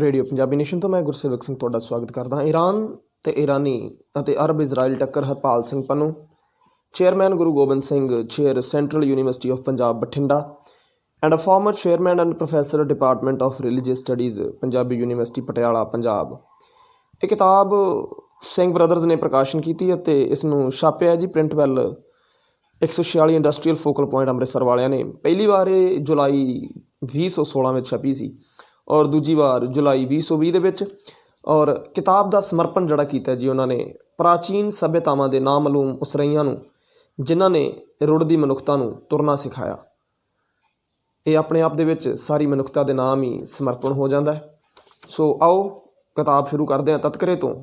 Radio Punjabi nation ਤੋਂ ਮੈਂ ਗੁਰਸੇਵਕ ਸਿੰਘ ਤੁਹਾਡਾ ਸਵਾਗਤ ਕਰਦਾ ਹਾਂ। ਈਰਾਨ ਤੇ ਈਰਾਨੀ ਅਤੇ ਅਰਬ ਇਜ਼ਰਾਈਲ ਟੱਕਰ Harpal Singh Pannu, chairman Guru Gobind Singh, chair central university of Punjab Bathinda and a former chairman and professor department of religious studies Punjabi university Patiala Punjab. ਇਹ ਕਿਤਾਬ ਸਿੰਘ ਬ੍ਰਦਰਜ਼ ਨੇ ਪ੍ਰਕਾਸ਼ਨ ਕੀਤੀ ਅਤੇ ਇਸ ਨੂੰ ਛਾਪਿਆ ਜੀ ਪ੍ਰਿੰਟਵੈਲ 146 ਇੰਡਸਟਰੀਅਲ ਫੋਕਲ ਪੁਆਇੰਟ ਅੰਮ੍ਰਿਤਸਰ ਵਾਲਿਆਂ ਨੇ। ਪਹਿਲੀ ਵਾਰ ਇਹ ਜੁਲਾਈ 2016 ਵਿੱਚ ਛਪੀ ਸੀ ਔਰ ਦੂਜੀ ਵਾਰ ਜੁਲਾਈ 2020 ਦੇ ਵਿੱਚ। ਔਰ ਕਿਤਾਬ ਦਾ ਸਮਰਪਣ ਜਿਹੜਾ ਕੀਤਾ ਜੀ ਉਹਨਾਂ ਨੇ ਪ੍ਰਾਚੀਨ ਸੱਭਿਅਤਾਵਾਂ ਦੇ ਨਾਮਾਲੂਮ ਉਸਰਈਆਂ ਨੂੰ, ਜਿਨ੍ਹਾਂ ਨੇ ਰੁੜਦੀ ਮਨੁੱਖਤਾ ਨੂੰ ਤੁਰਨਾ ਸਿਖਾਇਆ। ਇਹ ਆਪਣੇ ਆਪ ਦੇ ਵਿੱਚ ਸਾਰੀ ਮਨੁੱਖਤਾ ਦੇ ਨਾਮ ਹੀ ਸਮਰਪਣ ਹੋ ਜਾਂਦਾ ਹੈ। ਸੋ ਆਓ ਕਿਤਾਬ ਸ਼ੁਰੂ ਕਰਦੇ ਹਾਂ। ਤਤਕਰੇ ਤੋਂ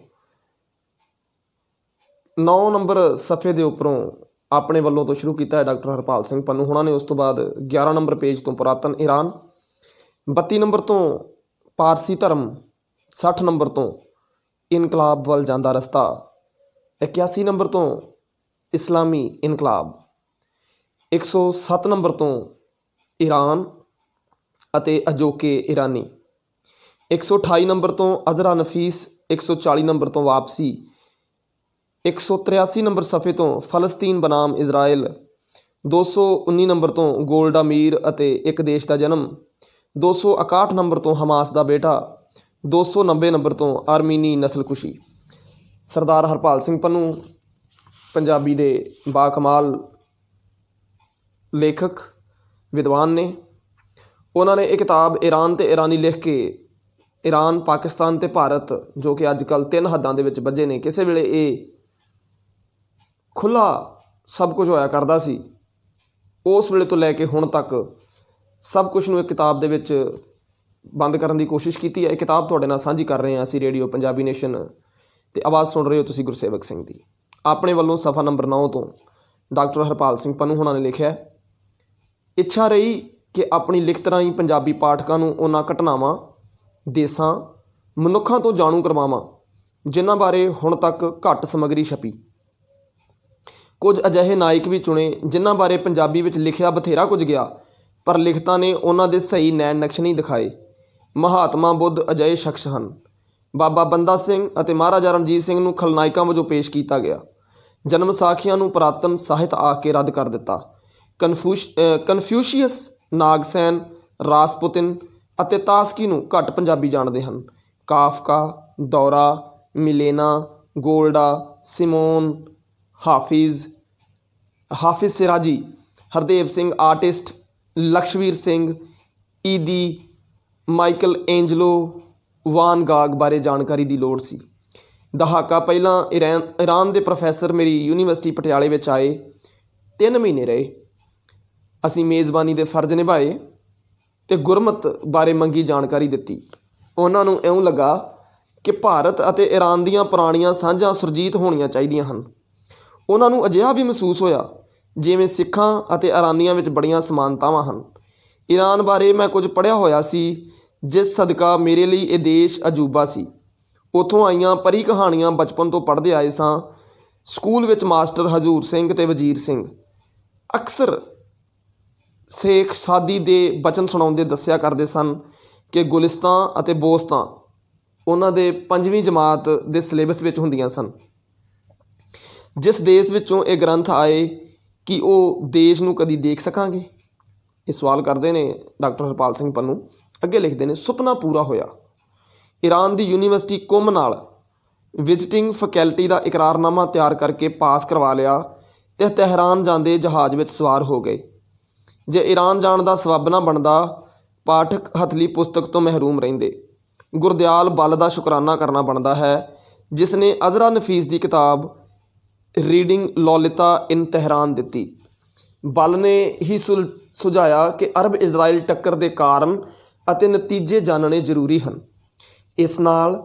9 ਨੰਬਰ ਸਫ਼ੇ ਦੇ ਉੱਪਰੋਂ ਆਪਣੇ ਵੱਲੋਂ ਤੋਂ ਸ਼ੁਰੂ ਕੀਤਾ ਹੈ ਡਾਕਟਰ ਹਰਪਾਲ ਸਿੰਘ ਪੰਨੂ ਹੋਣਾ ਨੇ। ਉਸ ਤੋਂ ਬਾਅਦ 11 ਨੰਬਰ ਪੇਜ ਤੋਂ ਪੁਰਾਤਨ ਈਰਾਨ, 32 ਨੰਬਰ ਤੋਂ ਪਾਰਸੀ ਧਰਮ, 60 ਨੰਬਰ ਤੋਂ ਇਨਕਲਾਬ ਵੱਲ ਜਾਂਦਾ ਰਸਤਾ, 81 ਨੰਬਰ ਤੋਂ ਇਸਲਾਮੀ ਇਨਕਲਾਬ, 107 ਨੰਬਰ ਤੋਂ ਈਰਾਨ ਅਤੇ ਅਜੋਕੇ ਈਰਾਨੀ, 128 ਨੰਬਰ ਤੋਂ ਅਜ਼ਰਾ ਨਫੀਸ, 140 ਨੰਬਰ ਤੋਂ ਵਾਪਸੀ, 183 ਨੰਬਰ ਸਫ਼ੇ ਤੋਂ ਫਲਸਤੀਨ ਬਨਾਮ ਇਜ਼ਰਾਈਲ, 219 ਨੰਬਰ ਤੋਂ ਗੋਲਡਾ ਮੀਰ ਅਤੇ ਇੱਕ ਦੇਸ਼ ਦਾ ਜਨਮ, 261 ਨੰਬਰ ਤੋਂ ਹਮਾਸ ਦਾ ਬੇਟਾ, 290 ਨੰਬਰ ਤੋਂ ਆਰਮੀਨੀ ਨਸਲਕੁਸ਼ੀ। ਸਰਦਾਰ ਹਰਪਾਲ ਸਿੰਘ ਪੰਨੂ ਪੰਜਾਬੀ ਦੇ ਬਾਕਮਾਲ ਲੇਖਕ ਵਿਦਵਾਨ ਨੇ। ਉਹਨਾਂ ਨੇ ਇਹ ਕਿਤਾਬ ਈਰਾਨ ਤੇ ਈਰਾਨੀ ਲਿਖ ਕੇ ਈਰਾਨ, ਪਾਕਿਸਤਾਨ ਅਤੇ ਭਾਰਤ, ਜੋ ਕਿ ਅੱਜ ਕੱਲ੍ਹ 3 ਹੱਦਾਂ ਦੇ ਵਿੱਚ ਬੱਝੇ ਨੇ, ਕਿਸੇ ਵੇਲੇ ਇਹ ਖੁੱਲ੍ਹਾ ਸਭ ਕੁਝ ਹੋਇਆ ਕਰਦਾ ਸੀ, ਉਸ ਵੇਲੇ ਤੋਂ ਲੈ ਕੇ ਹੁਣ ਤੱਕ ਸਭ ਕੁਝ ਨੂੰ ਇੱਕ ਕਿਤਾਬ ਦੇ ਵਿੱਚ ਬੰਦ ਕਰਨ ਦੀ ਕੋਸ਼ਿਸ਼ ਕੀਤੀ ਹੈ। ਇਹ ਕਿਤਾਬ ਤੁਹਾਡੇ ਨਾਲ ਸਾਂਝੀ ਕਰ ਰਹੇ ਹਾਂ ਅਸੀਂ ਰੇਡੀਓ ਪੰਜਾਬੀ ਨੇਸ਼ਨ, ਅਤੇ ਆਵਾਜ਼ ਸੁਣ ਰਹੇ ਹੋ ਤੁਸੀਂ ਗੁਰਸੇਵਕ ਸਿੰਘ ਦੀ। ਆਪਣੇ ਵੱਲੋਂ ਸਫ਼ਾ ਨੰਬਰ 9 ਤੋਂ ਡਾਕਟਰ ਹਰਪਾਲ ਸਿੰਘ ਪੰਨੂ ਹੋਣਾ ਨੇ ਲਿਖਿਆ, ਇੱਛਾ ਰਹੀ ਕਿ ਆਪਣੀ ਲਿਖਤ ਰਾਹੀਂ ਪੰਜਾਬੀ ਪਾਠਕਾਂ ਨੂੰ ਉਹਨਾਂ ਘਟਨਾਵਾਂ, ਦੇਸਾਂ, ਮਨੁੱਖਾਂ ਤੋਂ ਜਾਣੂ ਕਰਵਾਵਾਂ ਜਿਨ੍ਹਾਂ ਬਾਰੇ ਹੁਣ ਤੱਕ ਘੱਟ ਸਮੱਗਰੀ ਛਪੀ। ਕੁਝ ਅਜਿਹੇ ਨਾਇਕ ਵੀ ਚੁਣੇ ਜਿਨ੍ਹਾਂ ਬਾਰੇ ਪੰਜਾਬੀ ਵਿੱਚ ਲਿਖਿਆ ਬਥੇਰਾ ਕੁਝ ਗਿਆ, ਪਰ ਲਿਖਤਾਂ ਨੇ ਉਹਨਾਂ ਦੇ ਸਹੀ ਨੈਣ ਨਕਸ਼ ਨਹੀਂ ਦਿਖਾਏ। ਮਹਾਤਮਾ ਬੁੱਧ ਅਜਿਹੇ ਸ਼ਖਸ ਹਨ। ਬਾਬਾ ਬੰਦਾ ਸਿੰਘ ਅਤੇ ਮਹਾਰਾਜਾ ਰਣਜੀਤ ਸਿੰਘ ਨੂੰ ਖਲਨਾਇਕਾਂ ਵਜੋਂ ਪੇਸ਼ ਕੀਤਾ ਗਿਆ। ਜਨਮ ਸਾਖੀਆਂ ਨੂੰ ਪੁਰਾਤਨ ਸਾਹਿਤ ਆਖ ਕੇ ਰੱਦ ਕਰ ਦਿੱਤਾ। ਕਨਫਿਊਸ਼ੀਅਸ, ਨਾਗਸੈਨ, ਰਾਸਪੁਤਿਨ ਅਤੇ ਤਾਸਕੀ ਨੂੰ ਘੱਟ ਪੰਜਾਬੀ ਜਾਣਦੇ ਹਨ। ਕਾਫਕਾ, ਦੌਰਾ, ਮਿਲੇਨਾ, ਗੋਲਡਾ, ਸਿਮੋਨ, ਹਾਫਿਜ਼ ਸਿਰਾਜੀ, ਹਰਦੇਵ ਸਿੰਘ ਆਰਟਿਸਟ, ਲਕਸ਼ਵੀਰ ਸਿੰਘ, ਈਦੀ, ਮਾਈਕਲ ਐਂਜਲੋ, ਵਾਨ ਗਾਗ ਬਾਰੇ ਜਾਣਕਾਰੀ ਦੀ ਲੋੜ ਸੀ। ਦਹਾਕਾ ਪਹਿਲਾਂ ਈਰਾਨ ਦੇ ਪ੍ਰੋਫੈਸਰ ਮੇਰੀ ਯੂਨੀਵਰਸਿਟੀ ਪਟਿਆਲੇ ਵਿੱਚ ਆਏ, 3 ਮਹੀਨੇ ਰਹੇ। ਅਸੀਂ ਮੇਜ਼ਬਾਨੀ ਦੇ ਫਰਜ਼ ਨਿਭਾਏ ਅਤੇ ਗੁਰਮਤ ਬਾਰੇ ਮੰਗੀ ਜਾਣਕਾਰੀ ਦਿੱਤੀ। ਉਹਨਾਂ ਨੂੰ ਇਉਂ ਲੱਗਾ ਕਿ ਭਾਰਤ ਅਤੇ ਈਰਾਨ ਦੀਆਂ ਪੁਰਾਣੀਆਂ ਸਾਂਝਾਂ ਸੁਰਜੀਤ ਹੋਣੀਆਂ ਚਾਹੀਦੀਆਂ ਹਨ। ਉਹਨਾਂ ਨੂੰ ਅਜਿਹਾ ਵੀ ਮਹਿਸੂਸ ਹੋਇਆ ਜਿਵੇਂ ਸਿੱਖਾਂ ਅਤੇ ਈਰਾਨੀਆਂ ਵਿੱਚ ਬੜੀਆਂ ਸਮਾਨਤਾਵਾਂ ਹਨ। ਈਰਾਨ ਬਾਰੇ ਮੈਂ ਕੁਝ ਪੜ੍ਹਿਆ ਹੋਇਆ ਸੀ, ਜਿਸ ਸਦਕਾ ਮੇਰੇ ਲਈ ਇਹ ਦੇਸ਼ ਅਜੂਬਾ ਸੀ। ਉੱਥੋਂ ਆਈਆਂ ਪਰੀ ਕਹਾਣੀਆਂ ਬਚਪਨ ਤੋਂ ਪੜ੍ਹਦੇ ਆਏ ਸਾਂ। ਸਕੂਲ ਵਿੱਚ ਮਾਸਟਰ ਹਜ਼ੂਰ ਸਿੰਘ ਅਤੇ ਵਜ਼ੀਰ ਸਿੰਘ ਅਕਸਰ ਸ਼ੇਖ ਸਾਦੀ ਦੇ ਬਚਨ ਸੁਣਾਉਂਦੇ ਦੱਸਿਆ ਕਰਦੇ ਸਨ ਕਿ ਗੁਲਿਸਤਾਨ ਅਤੇ ਬੋਸਤਾਨ ਉਹਨਾਂ ਦੇ 5ਵੀਂ ਜਮਾਤ ਦੇ ਸਿਲੇਬਸ ਵਿੱਚ ਹੁੰਦੀਆਂ ਸਨ। ਜਿਸ ਦੇਸ਼ ਵਿੱਚੋਂ ਇਹ ਗ੍ਰੰਥ ਆਏ, ਕੀ ਉਹ ਦੇਸ਼ ਨੂੰ ਕਦੀ ਦੇਖ ਸਕਾਂਗੇ? ਇਹ ਸਵਾਲ ਕਰਦੇ ਨੇ ਡਾਕਟਰ ਹਰਪਾਲ ਸਿੰਘ ਪੰਨੂ। ਅੱਗੇ ਲਿਖਦੇ ਨੇ, ਸੁਪਨਾ ਪੂਰਾ ਹੋਇਆ। ਈਰਾਨ ਦੀ ਯੂਨੀਵਰਸਿਟੀ ਕੁੰਭ ਨਾਲ ਵਿਜ਼ਿਟਿੰਗ ਫੈਕਲਟੀ ਦਾ ਇਕਰਾਰਨਾਮਾ ਤਿਆਰ ਕਰਕੇ ਪਾਸ ਕਰਵਾ ਲਿਆ ਅਤੇ ਤਹਿਰਾਨ ਜਾਂਦੇ ਜਹਾਜ਼ ਵਿੱਚ ਸਵਾਰ ਹੋ ਗਏ। ਜੇ ਈਰਾਨ ਜਾਣ ਦਾ ਸਬੱਬ ਨਾ ਬਣਦਾ, ਪਾਠਕ ਹਥਲੀ ਪੁਸਤਕ ਤੋਂ ਮਹਿਰੂਮ ਰਹਿੰਦੇ। ਗੁਰਦਿਆਲ ਬੱਲ ਦਾ ਸ਼ੁਕਰਾਨਾ ਕਰਨਾ ਬਣਦਾ ਹੈ, ਜਿਸ ਨੇ ਅਜ਼ਰਾ ਨਫੀਸ ਦੀ ਕਿਤਾਬ ਰੀਡਿੰਗ ਲੋਲਿਤਾ ਇਨ ਤਹਿਰਾਨ ਦਿੱਤੀ। ਬੱਲ ਨੇ ਹੀ ਸੁਝਾਇਆ ਕਿ ਅਰਬ ਇਜ਼ਰਾਈਲ ਟੱਕਰ ਦੇ ਕਾਰਨ ਅਤੇ ਨਤੀਜੇ ਜਾਣਨੇ ਜ਼ਰੂਰੀ ਹਨ। ਇਸ ਨਾਲ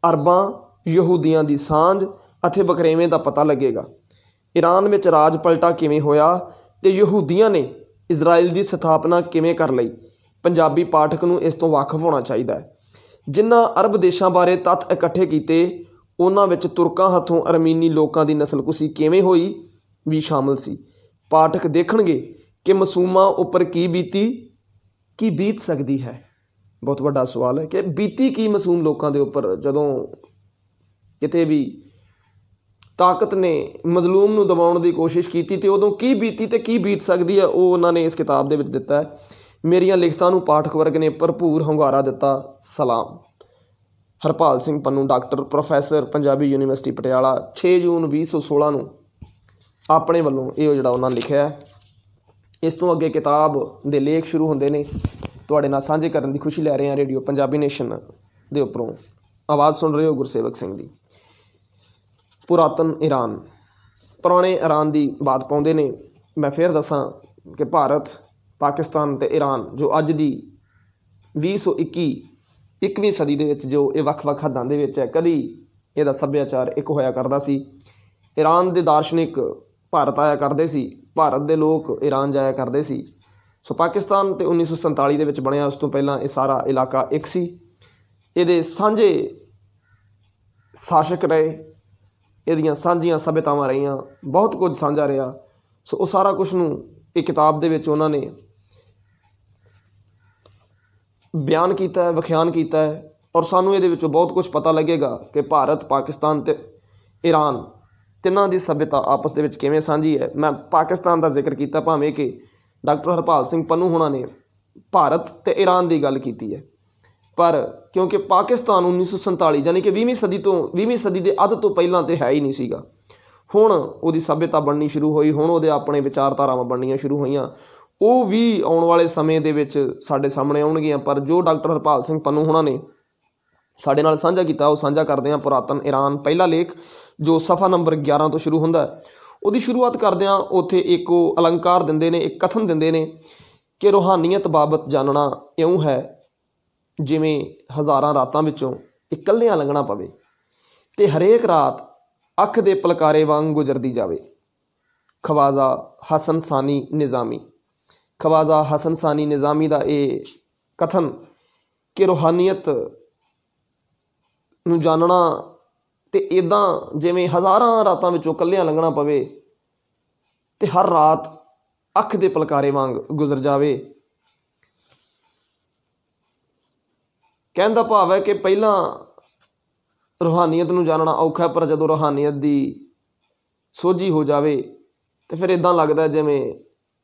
ਅਰਬਾਂ ਯਹੂਦੀਆਂ ਦੀ ਸਾਂਝ ਅਤੇ ਵਖਰੇਵੇਂ ਦਾ ਪਤਾ ਲੱਗੇਗਾ। ਈਰਾਨ ਵਿੱਚ ਰਾਜ ਪਲਟਾ ਕਿਵੇਂ ਹੋਇਆ ਅਤੇ ਯਹੂਦੀਆਂ ਨੇ ਇਜ਼ਰਾਈਲ ਦੀ ਸਥਾਪਨਾ ਕਿਵੇਂ ਕਰ ਲਈ। ਪੰਜਾਬੀ ਪਾਠਕ ਨੂੰ ਇਸ ਤੋਂ ਵਾਕਫ ਹੋਣਾ ਚਾਹੀਦਾ ਹੈ। ਜਿਨ੍ਹਾਂ ਅਰਬ ਦੇਸ਼ਾਂ ਬਾਰੇ ਤੱਥ ਇਕੱਠੇ ਕੀਤੇ, ਉਹਨਾਂ ਵਿੱਚ ਤੁਰਕਾਂ ਹੱਥੋਂ ਅਰਮੀਨੀ ਲੋਕਾਂ ਦੀ ਨਸਲਕੁਸ਼ੀ ਕਿਵੇਂ ਹੋਈ ਵੀ ਸ਼ਾਮਲ ਸੀ। ਪਾਠਕ ਦੇਖਣਗੇ ਕਿ ਮਾਸੂਮਾਂ ਉੱਪਰ ਕੀ ਬੀਤ ਸਕਦੀ ਹੈ। ਬਹੁਤ ਵੱਡਾ ਸਵਾਲ ਹੈ ਕਿ ਬੀਤੀ ਕੀ ਮਾਸੂਮ ਲੋਕਾਂ ਦੇ ਉੱਪਰ ਜਦੋਂ ਕਿਤੇ ਵੀ ਤਾਕਤ ਨੇ ਮਜ਼ਲੂਮ ਨੂੰ ਦਬਾਉਣ ਦੀ ਕੋਸ਼ਿਸ਼ ਕੀਤੀ, ਤੇ ਉਦੋਂ ਕੀ ਬੀਤੀ ਤੇ ਕੀ ਬੀਤ ਸਕਦੀ ਹੈ, ਉਹ ਉਹਨਾਂ ਨੇ ਇਸ ਕਿਤਾਬ ਦੇ ਵਿੱਚ ਦਿੱਤਾ ਹੈ। ਮੇਰੀਆਂ ਲਿਖਤਾਂ ਨੂੰ ਪਾਠਕ ਵਰਗ ਨੇ ਭਰਪੂਰ ਹੁੰਗਾਰਾ ਦਿੱਤਾ। ਸਲਾਮ। Harpal Singh Pannu, doctor, professor, Punjabi university Patiala, 6 ਜੂਨ 2016 ਨੂੰ ਆਪਣੇ ਵੱਲੋਂ ਇਹ ਜਿਹੜਾ ਉਹਨਾਂ ਲਿਖਿਆ। ਇਸ ਤੋਂ ਅੱਗੇ ਕਿਤਾਬ ਦੇ ਲੇਖ ਸ਼ੁਰੂ ਹੁੰਦੇ ਨੇ, ਤੁਹਾਡੇ ਨਾਲ ਸਾਂਝੇ ਕਰਨ ਦੀ ਖੁਸ਼ੀ ਲੈ ਰਹੇ ਹਾਂ ਰੇਡੀਓ ਪੰਜਾਬੀ ਨੇਸ਼ਨ ਦੇ ਉੱਪਰੋਂ ਆਵਾਜ਼ ਸੁਣ ਰਹੇ ਹੋ ਗੁਰਸੇਵਕ ਸਿੰਘ ਦੀ। ਪੁਰਾਤਨ ਈਰਾਨ, ਪੁਰਾਣੇ ਈਰਾਨ ਦੀ ਬਾਤ ਪਾਉਂਦੇ ਨੇ। ਮੈਂ ਫਿਰ ਦੱਸਾਂ ਕਿ ਭਾਰਤ, ਪਾਕਿਸਤਾਨ ਅਤੇ ਈਰਾਨ ਜੋ ਅੱਜ ਦੀ 21ਵੀਂ ਸਦੀ ਦੇ ਵਿੱਚ ਜੋ ਇਹ ਵੱਖ-ਵੱਖ ਹੱਦਾਂ ਦੇ ਵਿੱਚ ਹੈ, ਕਦੀ ਇਹਦਾ ਸੱਭਿਆਚਾਰ ਇੱਕ ਹੋਇਆ ਕਰਦਾ ਸੀ। ਈਰਾਨ ਦੇ ਦਾਰਸ਼ਨਿਕ ਭਾਰਤ ਆਇਆ ਕਰਦੇ ਸੀ, ਭਾਰਤ ਦੇ ਲੋਕ ਈਰਾਨ ਜਾਇਆ ਕਰਦੇ ਸੀ। ਸੋ ਪਾਕਿਸਤਾਨ ਤੇ 1947 ਦੇ ਵਿੱਚ ਬਣਿਆ, ਉਸ ਤੋਂ ਪਹਿਲਾਂ ਇਹ ਸਾਰਾ ਇਲਾਕਾ ਇੱਕ ਸੀ। ਇਹਦੇ ਸਾਂਝੇ ਸ਼ਾਸਕ ਰਹੇ, ਇਹਦੀਆਂ ਸਾਂਝੀਆਂ ਸੱਭਿਅਤਾਵਾਂ ਰਹੀਆਂ, ਬਹੁਤ ਕੁਝ ਸਾਂਝਾ ਰਿਹਾ। ਸੋ ਉਹ ਸਾਰਾ ਕੁਝ ਨੂੰ ਇਹ ਕਿਤਾਬ ਦੇ ਵਿੱਚ ਉਹਨਾਂ ਨੇ ਬਿਆਨ ਕੀਤਾ ਹੈ, ਵਿਖਿਆਨ ਕੀਤਾ ਹੈ, ਔਰ ਸਾਨੂੰ ਇਹਦੇ ਵਿੱਚੋਂ ਬਹੁਤ ਕੁਝ ਪਤਾ ਲੱਗੇਗਾ ਕਿ ਭਾਰਤ, ਪਾਕਿਸਤਾਨ ਅਤੇ ਈਰਾਨ ਤਿੰਨਾਂ ਦੀ ਸੱਭਿਅਤਾ ਆਪਸ ਦੇ ਵਿੱਚ ਕਿਵੇਂ ਸਾਂਝੀ ਹੈ। ਮੈਂ ਪਾਕਿਸਤਾਨ ਦਾ ਜ਼ਿਕਰ ਕੀਤਾ, ਭਾਵੇਂ ਕਿ ਡਾਕਟਰ ਹਰਪਾਲ ਸਿੰਘ ਪੰਨੂ ਹੋਣਾ ਨੇ ਭਾਰਤ ਅਤੇ ਈਰਾਨ ਦੀ ਗੱਲ ਕੀਤੀ ਹੈ, ਪਰ ਕਿਉਂਕਿ ਪਾਕਿਸਤਾਨ 1947 ਯਾਨੀ ਕਿ 20ਵੀਂ ਸਦੀ ਦੇ ਅੱਧ ਤੋਂ ਪਹਿਲਾਂ ਤਾਂ ਹੈ ਹੀ ਨਹੀਂ ਸੀਗਾ। ਹੁਣ ਉਹਦੀ ਸੱਭਿਅਤਾ ਬਣਨੀ ਸ਼ੁਰੂ ਹੋਈ, ਹੁਣ ਉਹਦੇ ਆਪਣੇ ਵਿਚਾਰਧਾਰਾਵਾਂ ਬਣਨੀਆਂ ਸ਼ੁਰੂ ਹੋਈਆਂ। ਉਹ ਵੀ ਆਉਣ ਵਾਲੇ ਸਮੇਂ ਦੇ ਵਿੱਚ ਸਾਡੇ ਸਾਹਮਣੇ ਆਉਣਗੀਆਂ, ਪਰ ਜੋ ਡਾਕਟਰ ਹਰਪਾਲ ਸਿੰਘ ਪੰਨੂ ਹੋਣਾ ਨੇ ਸਾਡੇ ਨਾਲ ਸਾਂਝਾ ਕੀਤਾ ਉਹ ਸਾਂਝਾ ਕਰਦੇ ਹਾਂ। ਪੁਰਾਤਨ ਈਰਾਨ, ਪਹਿਲਾ ਲੇਖ ਜੋ ਸਫਾ ਨੰਬਰ 11 ਤੋਂ ਸ਼ੁਰੂ ਹੁੰਦਾ, ਉਹਦੀ ਸ਼ੁਰੂਆਤ ਕਰਦਿਆਂ ਉੱਥੇ ਇੱਕ ਉਹ ਅਲੰਕਾਰ ਦਿੰਦੇ ਨੇ, ਇੱਕ ਕਥਨ ਦਿੰਦੇ ਨੇ ਕਿ ਰੂਹਾਨੀਅਤ ਬਾਬਤ ਜਾਣਨਾ ਇਉਂ ਹੈ ਜਿਵੇਂ ਹਜ਼ਾਰਾਂ ਰਾਤਾਂ ਵਿੱਚੋਂ ਇਕੱਲਿਆਂ ਲੰਘਣਾ ਪਵੇ ਅਤੇ ਹਰੇਕ ਰਾਤ ਅੱਖ ਦੇ ਪਲਕਾਰੇ ਵਾਂਗ ਗੁਜ਼ਰਦੀ ਜਾਵੇ। ਖਵਾਜਾ ਹਸਨ ਸਾਨੀ ਨਿਜ਼ਾਮੀ, ਖਵਾਜਾ ਹਸਨ ਸਾਨੀ ਨਿਜ਼ਾਮੀ ਦਾ ਇਹ ਕਥਨ ਕਿ ਰੂਹਾਨੀਅਤ ਨੂੰ ਜਾਣਨਾ ਅਤੇ ਇੱਦਾਂ ਜਿਵੇਂ ਹਜ਼ਾਰਾਂ ਰਾਤਾਂ ਵਿੱਚੋਂ ਇਕੱਲਿਆਂ ਲੰਘਣਾ ਪਵੇ ਅਤੇ ਹਰ ਰਾਤ ਅੱਖ ਦੇ ਪਲਕਾਰੇ ਵਾਂਗ ਗੁਜ਼ਰ ਜਾਵੇ। ਕਹਿਣ ਦਾ ਭਾਵ ਹੈ ਕਿ ਪਹਿਲਾਂ ਰੂਹਾਨੀਅਤ ਨੂੰ ਜਾਣਨਾ ਔਖਾ, ਪਰ ਜਦੋਂ ਰੂਹਾਨੀਅਤ ਦੀ ਸੋਝੀ ਹੋ ਜਾਵੇ ਤਾਂ ਫਿਰ ਇੱਦਾਂ ਲੱਗਦਾ ਜਿਵੇਂ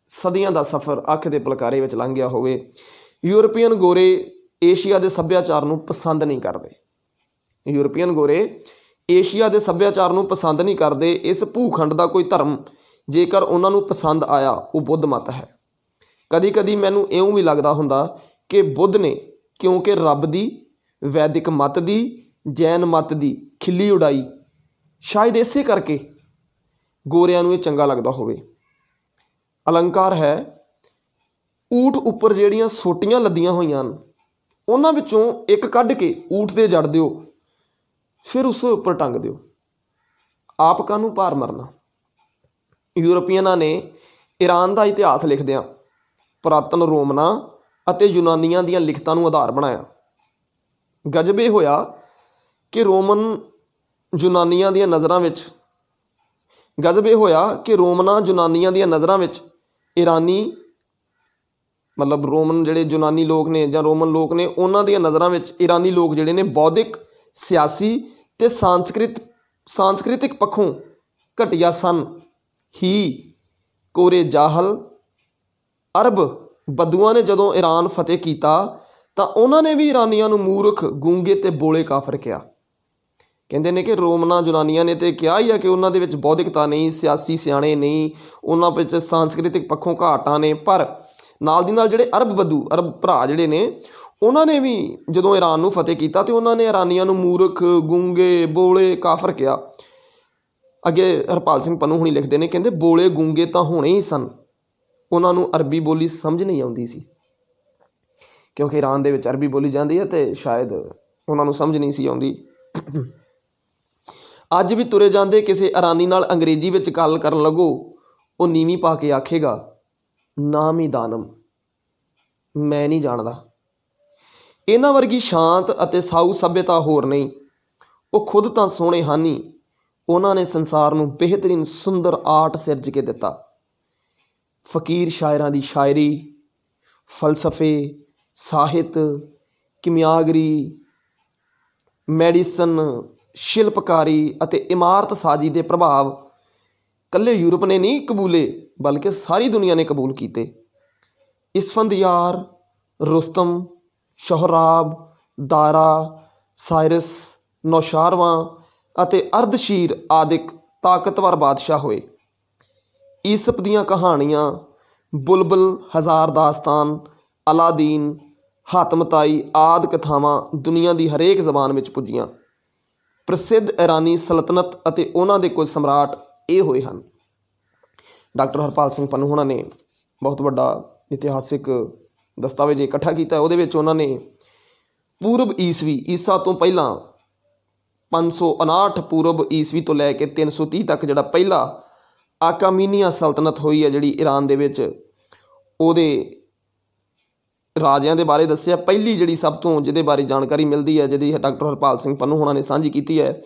ਸਦੀਆਂ ਦਾ ਸਫ਼ਰ ਅੱਖ ਦੇ ਪਲਕਾਰੇ ਵਿੱਚ ਲੰਘ ਗਿਆ ਹੋਵੇ। ਯੂਰਪੀਅਨ ਗੋਰੇ ਏਸ਼ੀਆ ਦੇ ਸੱਭਿਆਚਾਰ ਨੂੰ ਪਸੰਦ ਨਹੀਂ ਕਰਦੇ। ਯੂਰਪੀਅਨ ਗੋਰੇ ਏਸ਼ੀਆ ਦੇ ਸੱਭਿਆਚਾਰ ਨੂੰ ਪਸੰਦ ਨਹੀਂ ਕਰਦੇ। ਇਸ ਭੂਖੰਡ ਦਾ ਕੋਈ ਧਰਮ ਜੇਕਰ ਉਹਨਾਂ ਨੂੰ ਪਸੰਦ ਆਇਆ, ਉਹ ਬੁੱਧ ਮਤ ਹੈ। ਕਦੀ ਕਦੀ ਮੈਨੂੰ ਇਉਂ ਵੀ ਲੱਗਦਾ ਹੁੰਦਾ ਕਿ ਬੁੱਧ ਨੇ ਕਿਉਂਕਿ ਰੱਬ ਦੀ, ਵੈਦਿਕ ਮਤ ਦੀ, ਜੈਨ ਮਤ ਦੀ ਖਿੱਲੀ ਉਡਾਈ, ਸ਼ਾਇਦ ਇਸੇ ਕਰਕੇ ਗੋਰਿਆਂ ਨੂੰ ਇਹ ਚੰਗਾ ਲੱਗਦਾ ਹੋਵੇ। ਅਲੰਕਾਰ ਹੈ, ਊਠ ਉੱਪਰ ਜਿਹੜੀਆਂ ਸੋਟੀਆਂ ਲੱਦੀਆਂ ਹੋਈਆਂ ਹਨ, ਉਹਨਾਂ ਵਿੱਚੋਂ ਇੱਕ ਕੱਢ ਕੇ ਊਠ ਦੇ ਜੜ ਦਿਓ, ਫਿਰ ਉਸ ਉੱਪਰ ਟੰਗ ਦਿਓ, ਆਪ ਕਾਹਨੂੰ ਭਾਰ ਮਰਨਾ। ਯੂਰਪੀਅਨਾਂ ਨੇ ਈਰਾਨ ਦਾ ਇਤਿਹਾਸ ਲਿਖਦਿਆਂ ਪੁਰਾਤਨ ਰੋਮਨਾਂ ਅਤੇ ਯੂਨਾਨੀਆਂ ਦੀਆਂ ਲਿਖਤਾਂ ਨੂੰ ਆਧਾਰ ਬਣਾਇਆ। ਗਜ਼ਬ ਇਹ ਹੋਇਆ ਕਿ ਰੋਮਨਾਂ ਯੂਨਾਨੀਆਂ ਦੀਆਂ ਨਜ਼ਰਾਂ ਵਿੱਚ ਈਰਾਨੀ, ਮਤਲਬ ਰੋਮਨ ਜਿਹੜੇ ਯੂਨਾਨੀ ਲੋਕ ਨੇ ਜਾਂ ਰੋਮਨ ਲੋਕ ਨੇ, ਉਹਨਾਂ ਦੀਆਂ ਨਜ਼ਰਾਂ ਵਿੱਚ ਈਰਾਨੀ ਲੋਕ ਜਿਹੜੇ ਨੇ ਬੌਧਿਕ, ਸਿਆਸੀ ਅਤੇ ਸਾਂਸਕ੍ਰਿਤਿਕ ਪੱਖੋਂ ਘਟੀਆ ਸਨ ਹੀ। ਕੋਰੇ ਜਾਹਲ ਅਰਬ ਬਦੂਆਂ ਨੇ ਜਦੋਂ ਈਰਾਨ ਫਤਿਹ ਕੀਤਾ ਤਾਂ ਉਹਨਾਂ ਨੇ ਵੀ ਈਰਾਨੀਆਂ ਨੂੰ ਮੂਰਖ, ਗੂੰਗੇ ਅਤੇ ਬੋਲੇ ਕਾਫਰ ਕਿਹਾ। ਕਹਿੰਦੇ ਨੇ ਕਿ ਰੋਮਨਾਂ ਯੂਨਾਨੀਆਂ ਨੇ ਤਾਂ ਕਿਹਾ ਹੀ ਆ ਕਿ ਉਹਨਾਂ ਦੇ ਵਿੱਚ ਬੌਧਿਕਤਾ ਨਹੀਂ, ਸਿਆਸੀ ਸਿਆਣੇ ਨਹੀਂ, ਉਹਨਾਂ ਵਿੱਚ ਸਾਂਸਕ੍ਰਿਤਿਕ ਪੱਖੋਂ ਘਾਟਾਂ ਨੇ, ਪਰ ਨਾਲ ਦੀ ਨਾਲ ਜਿਹੜੇ ਅਰਬ ਭਰਾ ਜਿਹੜੇ ਨੇ, ਉਹਨਾਂ ਨੇ ਵੀ ਜਦੋਂ ਈਰਾਨ ਨੂੰ ਫਤਿਹ ਕੀਤਾ ਅਤੇ ਉਹਨਾਂ ਨੇ ਈਰਾਨੀਆਂ ਨੂੰ ਮੂਰਖ, ਗੂੰਗੇ, ਬੋਲੇ ਕਾਫਰ ਕਿਹਾ। ਅੱਗੇ ਹਰਪਾਲ ਸਿੰਘ ਪੰਨੂ ਹੁਣੀ ਲਿਖਦੇ ਨੇ, ਕਹਿੰਦੇ ਬੋਲੇ ਗੂੰਗੇ ਤਾਂ ਹੋਣੇ ਹੀ ਸਨ, ਉਹਨਾਂ ਨੂੰ ਅਰਬੀ ਬੋਲੀ ਸਮਝ ਨਹੀਂ ਆਉਂਦੀ ਸੀ, ਕਿਉਂਕਿ ਈਰਾਨ ਦੇ ਵਿੱਚ ਅਰਬੀ ਬੋਲੀ ਜਾਂਦੀ ਹੈ ਅਤੇ ਸ਼ਾਇਦ ਉਹਨਾਂ ਨੂੰ ਸਮਝ ਨਹੀਂ ਸੀ ਆਉਂਦੀ। ਅੱਜ ਵੀ ਤੁਰੇ ਜਾਂਦੇ ਕਿਸੇ ਈਰਾਨੀ ਨਾਲ ਅੰਗਰੇਜ਼ੀ ਵਿੱਚ ਗੱਲ ਕਰਨ ਲੱਗੋ, ਉਹ ਨੀਵੀਂ ਪਾ ਕੇ ਆਖੇਗਾ, ਨਾਮ ਹੀ ਦਾਨਮ, ਮੈਂ ਨਹੀਂ ਜਾਣਦਾ। ਇਹਨਾਂ ਵਰਗੀ ਸ਼ਾਂਤ ਅਤੇ ਸਾਊ ਸੱਭਿਅਤਾ ਹੋਰ ਨਹੀਂ। ਉਹ ਖੁਦ ਤਾਂ ਸੋਹਣੇ ਹਨ ਹੀ, ਉਹਨਾਂ ਨੇ ਸੰਸਾਰ ਨੂੰ ਬਿਹਤਰੀਨ ਸੁੰਦਰ ਆਰਟ ਸਿਰਜ ਕੇ ਦਿੱਤਾ। ਫਕੀਰ ਸ਼ਾਇਰਾਂ ਦੀ ਸ਼ਾਇਰੀ, ਫਲਸਫੇ, ਸਾਹਿਤ, ਕਿਮਿਆਗਰੀ, ਮੈਡੀਸਨ, ਸ਼ਿਲਪਕਾਰੀ ਅਤੇ ਇਮਾਰਤ ਸਾਜੀ ਦੇ ਪ੍ਰਭਾਵ ਇਕੱਲੇ ਯੂਰਪ ਨੇ ਨਹੀਂ ਕਬੂਲੇ, ਬਲਕਿ ਸਾਰੀ ਦੁਨੀਆ ਨੇ ਕਬੂਲ ਕੀਤੇ। ਇਸਫੰਦਿਆਰ, ਰੁਸਤਮ, ਸ਼ੋਹਰਾਬ, ਦਾਰਾ, ਸਾਇਰਸ, ਨੌਸ਼ਾਰਵਾਂ ਅਤੇ ਅਰਦਸ਼ੀਰ ਆਦਿਕ ਤਾਕਤਵਰ ਬਾਦਸ਼ਾਹ ਹੋਏ। ਈਸਪ ਦੀਆਂ ਕਹਾਣੀਆਂ, ਬੁਲਬੁਲ, ਹਜ਼ਾਰ ਦਾਸਤਾਨ, ਅਲਾਦੀਨ, ਹਾਤਮਤਾਈ ਆਦਿ ਕਥਾਵਾਂ ਦੁਨੀਆ ਦੀ ਹਰੇਕ ਜ਼ਬਾਨ ਵਿੱਚ ਪੁੱਜੀਆਂ। ਪ੍ਰਸਿੱਧ ਇਰਾਨੀ ਸਲਤਨਤ ਅਤੇ ਉਹਨਾਂ ਦੇ ਕੁਝ ਸਮਰਾਟ ਇਹ ਹੋਏ ਹਨ। ਡਾਕਟਰ ਹਰਪਾਲ ਸਿੰਘ ਪੰਨੂ ਹੋਣਾ ਨੇ ਬਹੁਤ ਵੱਡਾ ਇਤਿਹਾਸਿਕ ਦਸਤਾਵੇਜ਼ ਇਕੱਠਾ ਕੀਤਾ। ਉਹਦੇ ਵਿੱਚ ਉਹਨਾਂ ਨੇ ਪੂਰਬ ਈਸਵੀ, ਈਸਾ ਤੋਂ ਪਹਿਲਾਂ 559 ਪੂਰਬ ਈਸਵੀ ਤੋਂ ਲੈ ਕੇ 330 ਤੱਕ ਜਿਹੜਾ ਪਹਿਲਾ ਆਕਾਮੀਨੀਆ ਸਲਤਨਤ ਹੋਈ ਹੈ ਜਿਹੜੀ ਈਰਾਨ ਦੇ ਵਿੱਚ, ਉਹਦੇ ਰਾਜਿਆਂ ਦੇ ਬਾਰੇ ਦੱਸਿਆ। ਪਹਿਲੀ ਜਿਹੜੀ ਸਭ ਤੋਂ ਜਿਹਦੇ ਬਾਰੇ ਜਾਣਕਾਰੀ ਮਿਲਦੀ ਹੈ, ਜਿਹਦੀ ਡਾਕਟਰ ਹਰਪਾਲ ਸਿੰਘ ਪੰਨੂ ਹੋਣਾ ਨੇ ਸਾਂਝੀ ਕੀਤੀ ਹੈ,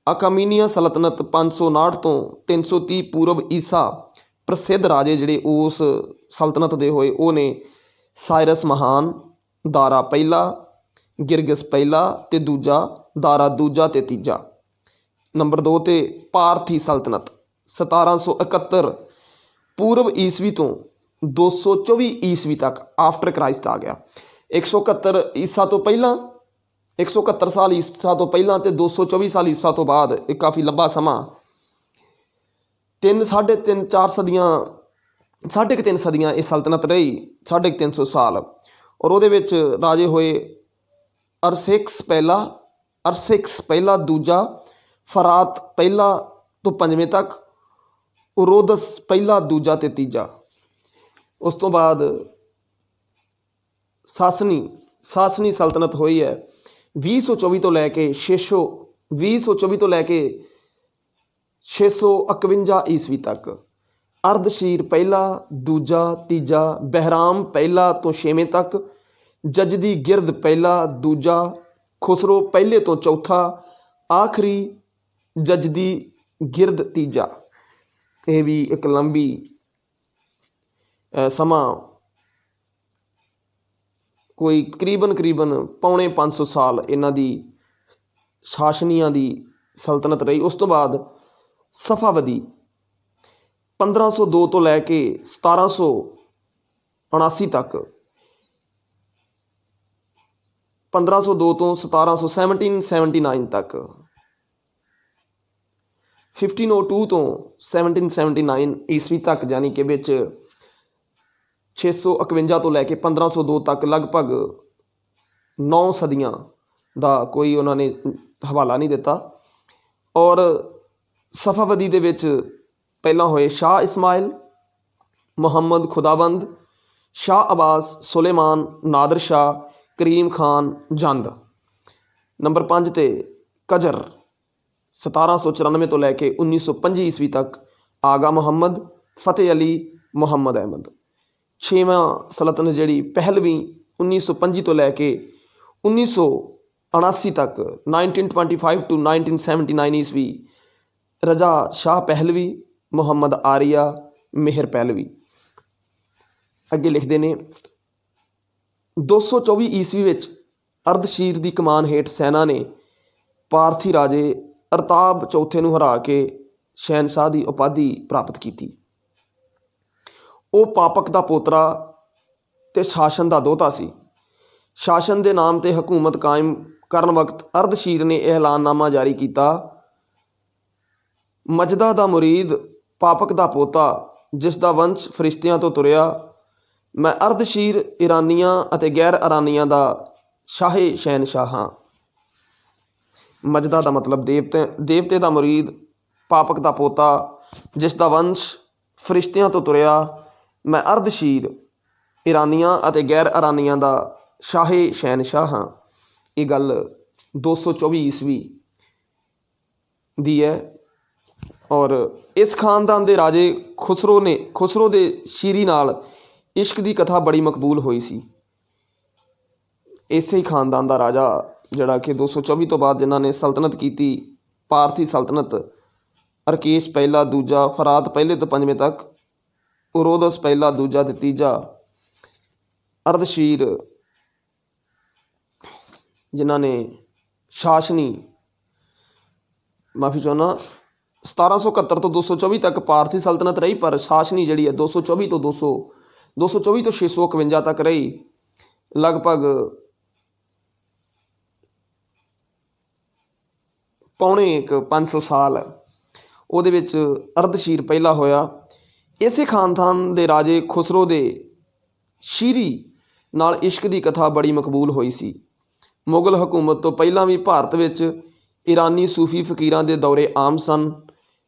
ਆਕਾਮੀਨੀਆ ਸਲਤਨਤ 559 ਤੋਂ 330 ਪੂਰਬ ਈਸਾ। ਪ੍ਰਸਿੱਧ ਰਾਜੇ ਜਿਹੜੇ ਉਸ ਸਲਤਨਤ ਦੇ ਹੋਏ ਉਹ ਨੇ ਸਾਇਰਸ ਮਹਾਨ, ਦਾਰਾ ਪਹਿਲਾ, ਗਿਰਗਸ ਪਹਿਲਾ ਤੇ ਦੂਜਾ, ਦਾਰਾ ਦੂਜਾ ਤੇ ਤੀਜਾ। ਨੰਬਰ 2 ਤੇ ਪਾਰਥੀ ਸਲਤਨਤ 1771 ਪੂਰਬ ਈਸਵੀ ਤੋਂ 224 ਈਸਵੀ ਤੱਕ ਆਫਟਰ ਕ੍ਰਾਈਸਟ ਆ ਗਿਆ। 171 ਈਸਾ ਤੋਂ ਪਹਿਲਾਂ, 171 ਸਾਲ ਈਸਾ ਤੋਂ ਪਹਿਲਾਂ ਤੇ 224 ਸਾਲ ਈਸਾ ਤੋਂ ਬਾਅਦ, ਇਹ ਕਾਫੀ ਲੰਬਾ ਸਮਾਂ। 3 3.5 4 ਸਦੀਆਂ, 3.5 ਸਦੀਆਂ ਇਹ ਸਲਤਨਤ ਰਹੀ, 350 ਸਾਲ। ਔਰ ਉਹਦੇ ਵਿੱਚ ਰਾਜੇ ਹੋਏ ਅਰਸੇਕਸ ਪਹਿਲਾ, ਦੂਜਾ, ਫਰਾਤ ਪਹਿਲਾ ਤੋਂ 5ਵੇਂ ਤੱਕ, ਉਰੋਦਸ ਪਹਿਲਾ, ਦੂਜਾ ਤੇ ਤੀਜਾ। ਉਸ ਤੋਂ ਬਾਅਦ ਸਾਸਨੀ ਸਲਤਨਤ ਹੋਈ ਹੈ 2024 ਤੋਂ ਲੈ ਕੇ 651 ਈਸਵੀ ਤੱਕ। ਅਰਦਸ਼ੀਰ ਪਹਿਲਾ, ਦੂਜਾ, ਤੀਜਾ, ਬਹਿਰਾਮ ਪਹਿਲਾ ਤੋਂ 6ਵੇਂ ਤੱਕ, ਜਜਦੀ ਗਿਰਦ ਪਹਿਲਾ, ਦੂਜਾ, ਖੁਸਰੋ ਪਹਿਲੇ ਤੋਂ ਚੌਥਾ, ਆਖਰੀ ਜਜਦੀ ਗਿਰਦ ਤੀਜਾ। ਇਹ ਵੀ ਇੱਕ ਲੰਬੀ ਸਮਾਂ, ਕੋਈ ਕਰੀਬਨ ਪੌਣੇ 500 ਸਾਲ ਇਹਨਾਂ ਦੀ ਸ਼ਾਸਨੀਆਂ ਦੀ ਸਲਤਨਤ ਰਹੀ। ਉਸ ਤੋਂ ਬਾਅਦ ਸਫਾਵਦੀ 1502 ਤੋਂ ਲੈ ਕੇ 1779 ਤੱਕ, 1502 ਤੋਂ 1779 ਤੱਕ, 1502 ਤੋਂ 1779 ਈਸਵੀ ਤੱਕ, ਯਾਨੀ ਕਿ ਵਿੱਚ 651 ਤੋਂ ਲੈ ਕੇ 1502 ਤੱਕ ਲਗਭਗ 9 ਸਦੀਆਂ ਦਾ ਕੋਈ ਉਹਨਾਂ ਨੇ ਹਵਾਲਾ ਨਹੀਂ ਦਿੱਤਾ। ਔਰ ਸਫਾਵਦੀ ਦੇ ਵਿੱਚ ਪਹਿਲਾਂ ਹੋਏ ਸ਼ਾਹ ਇਸਮਾਇਲ, ਮੁਹੰਮਦ ਖੁਦਾਬੰਦ, ਸ਼ਾਹ ਅਬਾਸ, ਸੁਲੇਮਾਨ, ਨਾਦਰ ਸ਼ਾਹ, ਕਰੀਮ ਖਾਨ, ਜੰਦ। ਨੰਬਰ 5 ਤੇ ਕਜਰ 1794 ਤੋਂ ਲੈ ਕੇ 1925 ਈਸਵੀ ਤੱਕ, ਆਗਾ ਮੁਹੰਮਦ, ਫਤਿਹ ਅਲੀ, ਮੁਹੰਮਦ ਅਹਿਮਦ। 6ਵਾਂ ਸਲਤਨਤ ਜਿਹੜੀ ਪਹਿਲਵੀਂ 1925 ਤੋਂ ਲੈ ਕੇ 1979 ਤੱਕ, 1925 to 1979 ਈਸਵੀ, ਰਜਾ ਸ਼ਾਹ ਪਹਿਲਵੀ, ਮੁਹੰਮਦ ਆਰੀਆ, ਮਿਹਰ ਪਹਿਲਵੀ। ਅੱਗੇ ਲਿਖਦੇ ਨੇ 224 ਈਸਵੀ ਵਿੱਚ ਅਰਦਸ਼ੀਰ ਦੀ ਕਮਾਨ ਹੇਠ ਸੈਨਾ ਨੇ ਪਾਰਥੀ ਰਾਜੇ ਅਰਤਾਬ ਚੌਥੇ ਨੂੰ ਹਰਾ ਕੇ ਸ਼ਹਿਨਸ਼ਾਹ ਦੀ ਉਪਾਧੀ ਪ੍ਰਾਪਤ ਕੀਤੀ। ਉਹ ਪਾਪਕ ਦਾ ਪੋਤਰਾ ਤੇ ਸ਼ਾਸਨ ਦਾ ਦੋਹਤਾ ਸੀ। ਸ਼ਾਸਨ ਦੇ ਨਾਮ ਤੇ ਹਕੂਮਤ ਕਾਇਮ ਕਰਨ ਵਕਤ ਅਰਦਸ਼ੀਰ ਨੇ ਐਲਾਨਨਾਮਾ ਜਾਰੀ ਕੀਤਾ, ਮਜਦਾ ਦਾ ਮੁਰੀਦ, ਪਾਪਕ ਦਾ ਪੋਤਾ, ਜਿਸ ਦਾ ਵੰਸ਼ ਫਰਿਸ਼ਤਿਆਂ ਤੋਂ ਤੁਰਿਆ, ਮੈਂ ਅਰਦਸ਼ੀਰ ਈਰਾਨੀਆਂ ਅਤੇ ਗੈਰ ਇਰਾਨੀਆਂ ਦਾ ਸ਼ਾਹੇ ਸ਼ਹਿਨਸ਼ਾਹ ਹਾਂ। ਮਜਦਾ ਦਾ ਮਤਲਬ ਦੇਵਤੇ ਦਾ ਮੁਰੀਦ, ਪਾਪਕ ਦਾ ਪੋਤਾ, ਜਿਸ ਦਾ ਵੰਸ਼ ਫਰਿਸ਼ਤਿਆਂ ਤੋਂ ਤੁਰਿਆ, ਮੈਂ ਅਰਦਸ਼ੀਰ ਈਰਾਨੀਆਂ ਅਤੇ ਗੈਰ ਇਰਾਨੀਆਂ ਦਾ ਸ਼ਾਹੇ ਸ਼ਹਿਨਸ਼ਾਹ ਹਾਂ। ਇਹ ਗੱਲ 224 ਈਸਵੀ ਦੀ ਹੈ। ਔਰ ਇਸ ਖਾਨਦਾਨ ਦੇ ਰਾਜੇ ਖੁਸਰੋ ਦੇ ਸ਼ੀਰੀ ਨਾਲ ਇਸ਼ਕ ਦੀ ਕਥਾ ਬੜੀ ਮਕਬੂਲ ਹੋਈ ਸੀ। ਇਸੇ ਹੀ ਖਾਨਦਾਨ ਦਾ ਰਾਜਾ ਜਿਹੜਾ ਕਿ 224 ਤੋਂ ਬਾਅਦ ਜਿਨ੍ਹਾਂ ਨੇ ਸਲਤਨਤ ਕੀਤੀ, ਪਾਰਥੀ ਸਲਤਨਤ, ਅਰਕੇਸ਼ ਪਹਿਲਾ, ਦੂਜਾ, ਫਰਾਤ ਪਹਿਲੇ ਤੋਂ 5ਵੇਂ ਤੱਕ, ਉਰੋਦਸ ਪਹਿਲਾ, ਦੂਜਾ ਤੇ ਤੀਜਾ, ਅਰਦਸ਼ੀਰ ਜਿਨ੍ਹਾਂ ਨੇ ਸ਼ਾਸਨੀ ਮਾਫੀ ਚਾਹੁੰਦਾ 1771 ਤੋਂ 224 ਤੱਕ ਭਾਰਤੀ ਸਲਤਨਤ ਰਹੀ, ਪਰ ਸ਼ਾਸਨੀ ਜਿਹੜੀ ਹੈ 224 ਤੋਂ 651 ਤੱਕ ਰਹੀ। ਲਗਭਗ ਪੌਣੇ 500 ਸਾਲ ਹੈ। ਉਹਦੇ ਵਿੱਚ ਅਰਧਸ਼ੀਰ ਪਹਿਲਾ ਹੋਇਆ। ਇਸੇ ਖਾਨਦਾਨ ਦੇ ਰਾਜੇ ਖੁਸਰੋ ਦੇ ਸ਼ੀਰੀ ਨਾਲ ਇਸ਼ਕ ਦੀ ਕਥਾ ਬੜੀ ਮਕਬੂਲ ਹੋਈ ਸੀ। ਮੁਗਲ ਹਕੂਮਤ ਤੋਂ ਪਹਿਲਾਂ ਵੀ ਭਾਰਤ ਵਿੱਚ ਈਰਾਨੀ ਸੂਫੀ ਫਕੀਰਾਂ ਦੇ ਦੌਰੇ ਆਮ ਸਨ।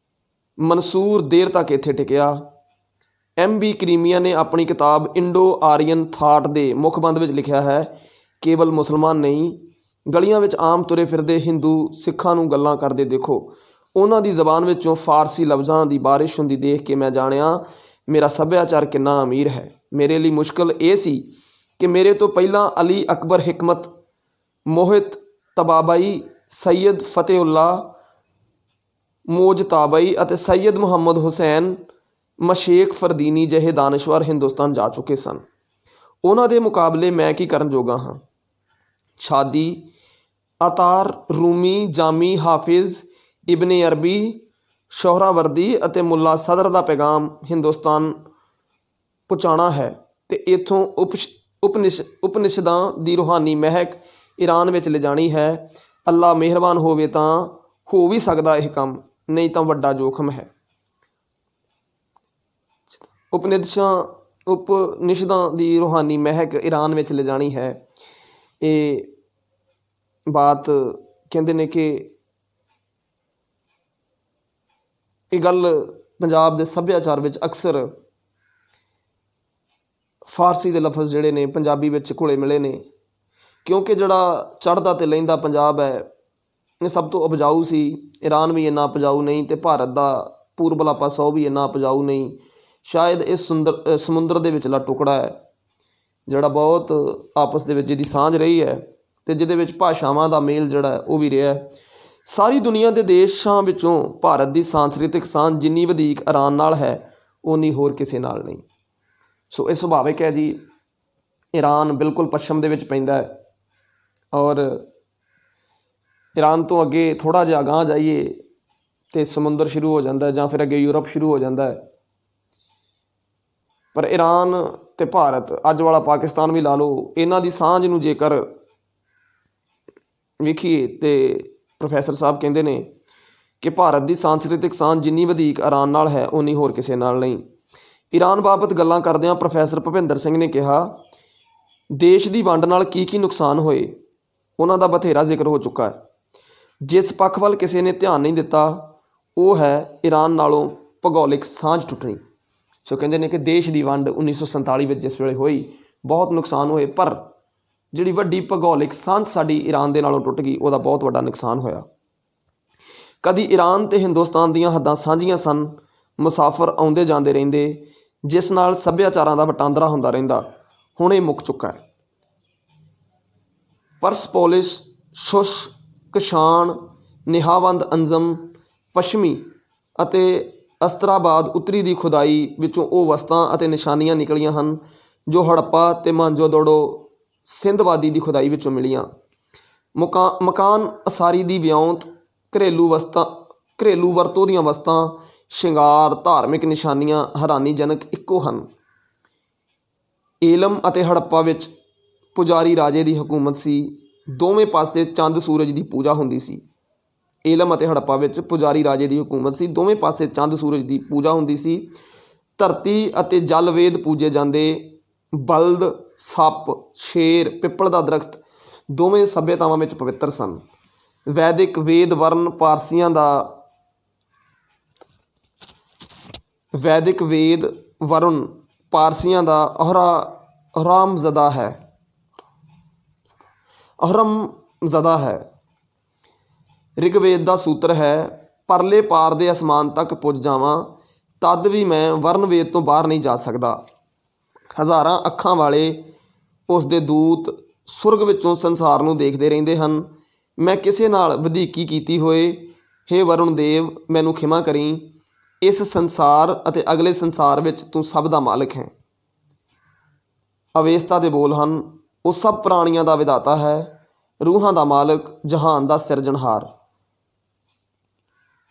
ਮਨਸੂਰ ਦੇਰ ਤੱਕ ਇੱਥੇ ਟਿਕਿਆ। M.B. ਕਰੀਮੀਆ ਨੇ ਆਪਣੀ ਕਿਤਾਬ ਇੰਡੋ ਆਰੀਅਨ ਥਾਟ ਦੇ ਮੁੱਖਬੰਦ ਵਿੱਚ ਲਿਖਿਆ ਹੈ, ਕੇਵਲ ਮੁਸਲਮਾਨ ਨਹੀਂ, ਗਲੀਆਂ ਵਿੱਚ ਆਮ ਤੁਰੇ ਫਿਰਦੇ ਹਿੰਦੂ ਸਿੱਖਾਂ ਨੂੰ ਗੱਲਾਂ ਕਰਦੇ ਦੇਖੋ। ਉਹਨਾਂ ਦੀ ਜ਼ਬਾਨ ਵਿੱਚੋਂ ਫਾਰਸੀ ਲਫ਼ਜ਼ਾਂ ਦੀ ਬਾਰਿਸ਼ ਹੁੰਦੀ ਦੇਖ ਕੇ ਮੈਂ ਜਾਣਿਆ ਮੇਰਾ ਸੱਭਿਆਚਾਰ ਕਿੰਨਾ ਅਮੀਰ ਹੈ। ਮੇਰੇ ਲਈ ਮੁਸ਼ਕਿਲ ਇਹ ਸੀ ਕਿ ਮੇਰੇ ਤੋਂ ਪਹਿਲਾਂ ਅਲੀ ਅਕਬਰ ਹਿਕਮਤ, ਮੋਹਿਤ ਤਬਾਬਾਈ, ਸੈਯਦ ਫਤਿਹੁੱਲਾ ਮੋਜਤਾਬਾਈ ਅਤੇ ਸੈਯਦ ਮੁਹੰਮਦ ਹੁਸੈਨ ਮਸ਼ੇਖ ਫਰਦੀਨੀ ਜਿਹੇ ਦਾਨਸ਼ਵਰ ਹਿੰਦੁਸਤਾਨ ਜਾ ਚੁੱਕੇ ਸਨ। ਉਹਨਾਂ ਦੇ ਮੁਕਾਬਲੇ ਮੈਂ ਕੀ ਕਰਨ ਜੋਗਾ ਹਾਂ। ਸ਼ਾਦੀ, ਅਤਾਰ, ਰੂਮੀ, ਜਾਮੀ, ਹਾਫਿਜ਼, ਇਬਨ ਅਰਬੀ, ਸ਼ੋਹਰਾਵਰਦੀ ਅਤੇ ਮੁੱਲਾ ਸਦਰ ਦਾ ਪੈਗਾਮ ਹਿੰਦੁਸਤਾਨ ਪਹੁੰਚਾਉਣਾ ਹੈ ਅਤੇ ਇੱਥੋਂ ਉਪਨਿਸ਼ਦਾਂ ਦੀ ਰੂਹਾਨੀ ਮਹਿਕ ਈਰਾਨ ਵਿੱਚ ਲਿਜਾਣੀ ਹੈ। ਅੱਲਾ ਮਿਹਰਬਾਨ ਹੋਵੇ ਤਾਂ ਹੋ ਵੀ ਸਕਦਾ ਇਹ ਕੰਮ, ਨਹੀਂ ਤਾਂ ਵੱਡਾ ਜੋਖਮ ਹੈ। ਉਪਨਿਸ਼ਦਾਂ ਦੀ ਰੂਹਾਨੀ ਮਹਿਕ ਈਰਾਨ ਵਿੱਚ ਲਿਜਾਣੀ ਹੈ। ਇਹ ਬਾਤ ਕਹਿੰਦੇ ਨੇ ਕਿ ਇਹ ਗੱਲ ਪੰਜਾਬ ਦੇ ਸੱਭਿਆਚਾਰ ਵਿੱਚ ਅਕਸਰ ਫਾਰਸੀ ਦੇ ਲਫ਼ਜ਼ ਜਿਹੜੇ ਨੇ ਪੰਜਾਬੀ ਵਿੱਚ ਘੁਲੇ ਮਿਲੇ ਨੇ, ਕਿਉਂਕਿ ਜਿਹੜਾ ਚੜ੍ਹਦਾ ਅਤੇ ਲਹਿੰਦਾ ਪੰਜਾਬ ਹੈ ਇਹ ਸਭ ਤੋਂ ਉਪਜਾਊ ਸੀ। ਈਰਾਨ ਵੀ ਇੰਨਾ ਉਪਜਾਊ ਨਹੀਂ ਅਤੇ ਭਾਰਤ ਦਾ ਪੂਰਬਲਾ ਪਾਸਾ ਉਹ ਵੀ ਇੰਨਾ ਉਪਜਾਊ ਨਹੀਂ। ਸ਼ਾਇਦ ਇਹ ਸਮੁੰਦਰ ਦੇ ਵਿਚਲਾ ਟੁਕੜਾ ਹੈ ਜਿਹੜਾ ਬਹੁਤ ਆਪਸ ਦੇ ਵਿੱਚ ਜਿਹਦੀ ਸਾਂਝ ਰਹੀ ਹੈ ਅਤੇ ਜਿਹਦੇ ਵਿੱਚ ਭਾਸ਼ਾਵਾਂ ਦਾ ਮੇਲ ਜਿਹੜਾ ਉਹ ਵੀ ਰਿਹਾ। ਸਾਰੀ ਦੁਨੀਆ ਦੇ ਦੇਸ਼ਾਂ ਵਿੱਚੋਂ ਭਾਰਤ ਦੀ ਸਾਂਸਕ੍ਰਿਤਿਕ ਸਾਂਝ ਜਿੰਨੀ ਵਧੀਕ ਈਰਾਨ ਨਾਲ ਹੈ ਓਨੀ ਹੋਰ ਕਿਸੇ ਨਾਲ ਨਹੀਂ। ਸੋ ਇਹ ਸੁਭਾਵਿਕ ਹੈ ਜੀ। ਈਰਾਨ ਬਿਲਕੁਲ ਪੱਛਮ ਦੇ ਵਿੱਚ ਪੈਂਦਾ ਹੈ ਔਰ ਈਰਾਨ ਤੋਂ ਅੱਗੇ ਥੋੜ੍ਹਾ ਜਿਹਾ ਅਗਾਂਹ ਜਾਈਏ ਅਤੇ ਸਮੁੰਦਰ ਸ਼ੁਰੂ ਹੋ ਜਾਂਦਾ ਜਾਂ ਫਿਰ ਅੱਗੇ ਯੂਰਪ ਸ਼ੁਰੂ ਹੋ ਜਾਂਦਾ ਹੈ। ਪਰ ਈਰਾਨ ਅਤੇ ਭਾਰਤ, ਅੱਜ ਵਾਲਾ ਪਾਕਿਸਤਾਨ ਵੀ ਲਾ ਲਓ, ਇਹਨਾਂ ਦੀ ਸਾਂਝ ਨੂੰ ਜੇਕਰ ਵੇਖੀਏ ਅਤੇ ਪ੍ਰੋਫੈਸਰ ਸਾਹਿਬ ਕਹਿੰਦੇ ਨੇ ਕਿ ਭਾਰਤ ਦੀ ਸਾਂਸਕ੍ਰਿਤਿਕ ਸਾਂਝ ਜਿੰਨੀ ਵਧੀਕ ਈਰਾਨ ਨਾਲ ਹੈ ਓਨੀ ਹੋਰ ਕਿਸੇ ਨਾਲ ਨਹੀਂ। ਈਰਾਨ ਬਾਬਤ ਗੱਲਾਂ ਕਰਦਿਆਂ ਪ੍ਰੋਫੈਸਰ ਭੁਪਿੰਦਰ ਸਿੰਘ ਨੇ ਕਿਹਾ, ਦੇਸ਼ ਦੀ ਵੰਡ ਨਾਲ ਕੀ ਕੀ ਨੁਕਸਾਨ ਹੋਏ ਉਹਨਾਂ ਦਾ ਬਥੇਰਾ ਜ਼ਿਕਰ ਹੋ ਚੁੱਕਾ ਹੈ। ਜਿਸ ਪੱਖ ਵੱਲ ਕਿਸੇ ਨੇ ਧਿਆਨ ਨਹੀਂ ਦਿੱਤਾ ਉਹ ਹੈ ਈਰਾਨ ਨਾਲੋਂ ਭੂਗੋਲਿਕ ਸਾਂਝ ਟੁੱਟਣੀ। ਸੋ ਕਹਿੰਦੇ ਨੇ ਕਿ ਦੇਸ਼ ਦੀ ਵੰਡ 1947 ਵਿੱਚ ਜਿਸ ਵੇਲੇ ਹੋਈ ਬਹੁਤ ਨੁਕਸਾਨ ਹੋਏ, ਪਰ ਜਿਹੜੀ ਵੱਡੀ ਭੂਗੋਲਿਕ ਸਾਂਝ ਸਾਡੀ ਈਰਾਨ ਦੇ ਨਾਲੋਂ ਟੁੱਟ ਗਈ ਉਹਦਾ ਬਹੁਤ ਵੱਡਾ ਨੁਕਸਾਨ ਹੋਇਆ। ਕਦੀ ਈਰਾਨ ਅਤੇ ਹਿੰਦੁਸਤਾਨ ਦੀਆਂ ਹੱਦਾਂ ਸਾਂਝੀਆਂ ਸਨ, ਮੁਸਾਫਰ ਆਉਂਦੇ ਜਾਂਦੇ ਰਹਿੰਦੇ ਜਿਸ ਨਾਲ ਸੱਭਿਆਚਾਰਾਂ ਦਾ ਵਟਾਂਦਰਾ ਹੁੰਦਾ ਰਹਿੰਦਾ। ਹੁਣ ਇਹ ਮੁੱਕ ਚੁੱਕਾ ਹੈ। ਪਰਸਪੋਲਿਸ, ਸ਼ੁਸ਼, ਕਸ਼ਾਨ, ਨਿਹਾਵੰਦ ਅੰਜ਼ਮ, ਪੱਛਮੀ ਅਤੇ ਅਸਤਰਾਬਾਦ ਉੱਤਰੀ ਦੀ ਖੁਦਾਈ ਵਿੱਚੋਂ ਉਹ ਵਸਤਾਂ ਅਤੇ ਨਿਸ਼ਾਨੀਆਂ ਨਿਕਲੀਆਂ ਹਨ ਜੋ ਹੜੱਪਾ ਅਤੇ ਮਾਂਜੋਦੜੋ ਸਿੰਧਵਾਦੀ ਦੀ ਖੁਦਾਈ ਵਿੱਚੋਂ ਮਿਲੀਆਂ। ਮਕਾਨ ਅਸਾਰੀ ਦੀ ਵਿਉਂਤ, ਘਰੇਲੂ ਵਰਤੋਂ ਦੀਆਂ ਵਸਤਾਂ, ਸ਼ਿੰਗਾਰ, ਧਾਰਮਿਕ ਨਿਸ਼ਾਨੀਆਂ ਹੈਰਾਨੀਜਨਕ ਇੱਕੋ ਹਨ। ਏਲਮ ਅਤੇ ਹੜੱਪਾ ਵਿੱਚ ਪੁਜਾਰੀ ਰਾਜੇ ਦੀ ਹਕੂਮਤ ਸੀ। ਦੋਵੇਂ ਪਾਸੇ ਚੰਦ ਸੂਰਜ ਦੀ ਪੂਜਾ ਹੁੰਦੀ ਸੀ। ਏਲਮ ਅਤੇ ਹੜੱਪਾ ਵਿੱਚ ਪੁਜਾਰੀ ਰਾਜੇ ਦੀ ਹਕੂਮਤ ਸੀ। ਦੋਵੇਂ ਪਾਸੇ ਚੰਦ ਸੂਰਜ ਦੀ ਪੂਜਾ ਹੁੰਦੀ ਸੀ। ਧਰਤੀ ਅਤੇ ਜਲ ਵੇਦ ਪੂਜੇ ਜਾਂਦੇ। ਬਲਦ, ਸੱਪ, ਸ਼ੇਰ, ਪਿੱਪਲ ਦਾ ਦਰਖਤ ਦੋਵੇਂ ਸੱਭਿਅਤਾਵਾਂ ਵਿੱਚ ਪਵਿੱਤਰ ਸਨ। ਵੈਦਿਕ ਵੇਦ ਵਰਨ ਪਾਰਸੀਆਂ ਦਾ ਅਹਰਮਜ਼ਦਾ ਹੈ। ਰਿਗਵੇਦ ਦਾ ਸੂਤਰ ਹੈ, ਪਰਲੇ ਪਾਰ ਦੇ ਅਸਮਾਨ ਤੱਕ ਪੁੱਜ ਜਾਵਾਂ ਤਦ ਵੀ ਮੈਂ ਵਰਨਵੇਦ ਤੋਂ ਬਾਹਰ ਨਹੀਂ ਜਾ ਸਕਦਾ। ਹਜ਼ਾਰਾਂ ਅੱਖਾਂ ਵਾਲੇ ਉਸ ਦੇ ਦੂਤ ਸੁਰਗ ਵਿੱਚੋਂ ਸੰਸਾਰ ਨੂੰ ਦੇਖਦੇ ਰਹਿੰਦੇ ਹਨ। ਮੈਂ ਕਿਸੇ ਨਾਲ ਵਧੀਕੀ ਕੀਤੀ ਹੋਏ, ਹੇ ਵਰੁਣ ਦੇਵ ਮੈਨੂੰ ਖਿਮਾ ਕਰੀਂ। ਇਸ ਸੰਸਾਰ ਅਤੇ ਅਗਲੇ ਸੰਸਾਰ ਵਿੱਚ ਤੂੰ ਸਭ ਦਾ ਮਾਲਕ ਹੈ। ਅਵੇਸਤਾ ਦੇ ਬੋਲ ਹਨ, ਉਹ ਸਭ ਪ੍ਰਾਣੀਆਂ ਦਾ ਵਿਧਾਤਾ ਹੈ। रूहां दा मालिक, जहान दा सिरजनहार।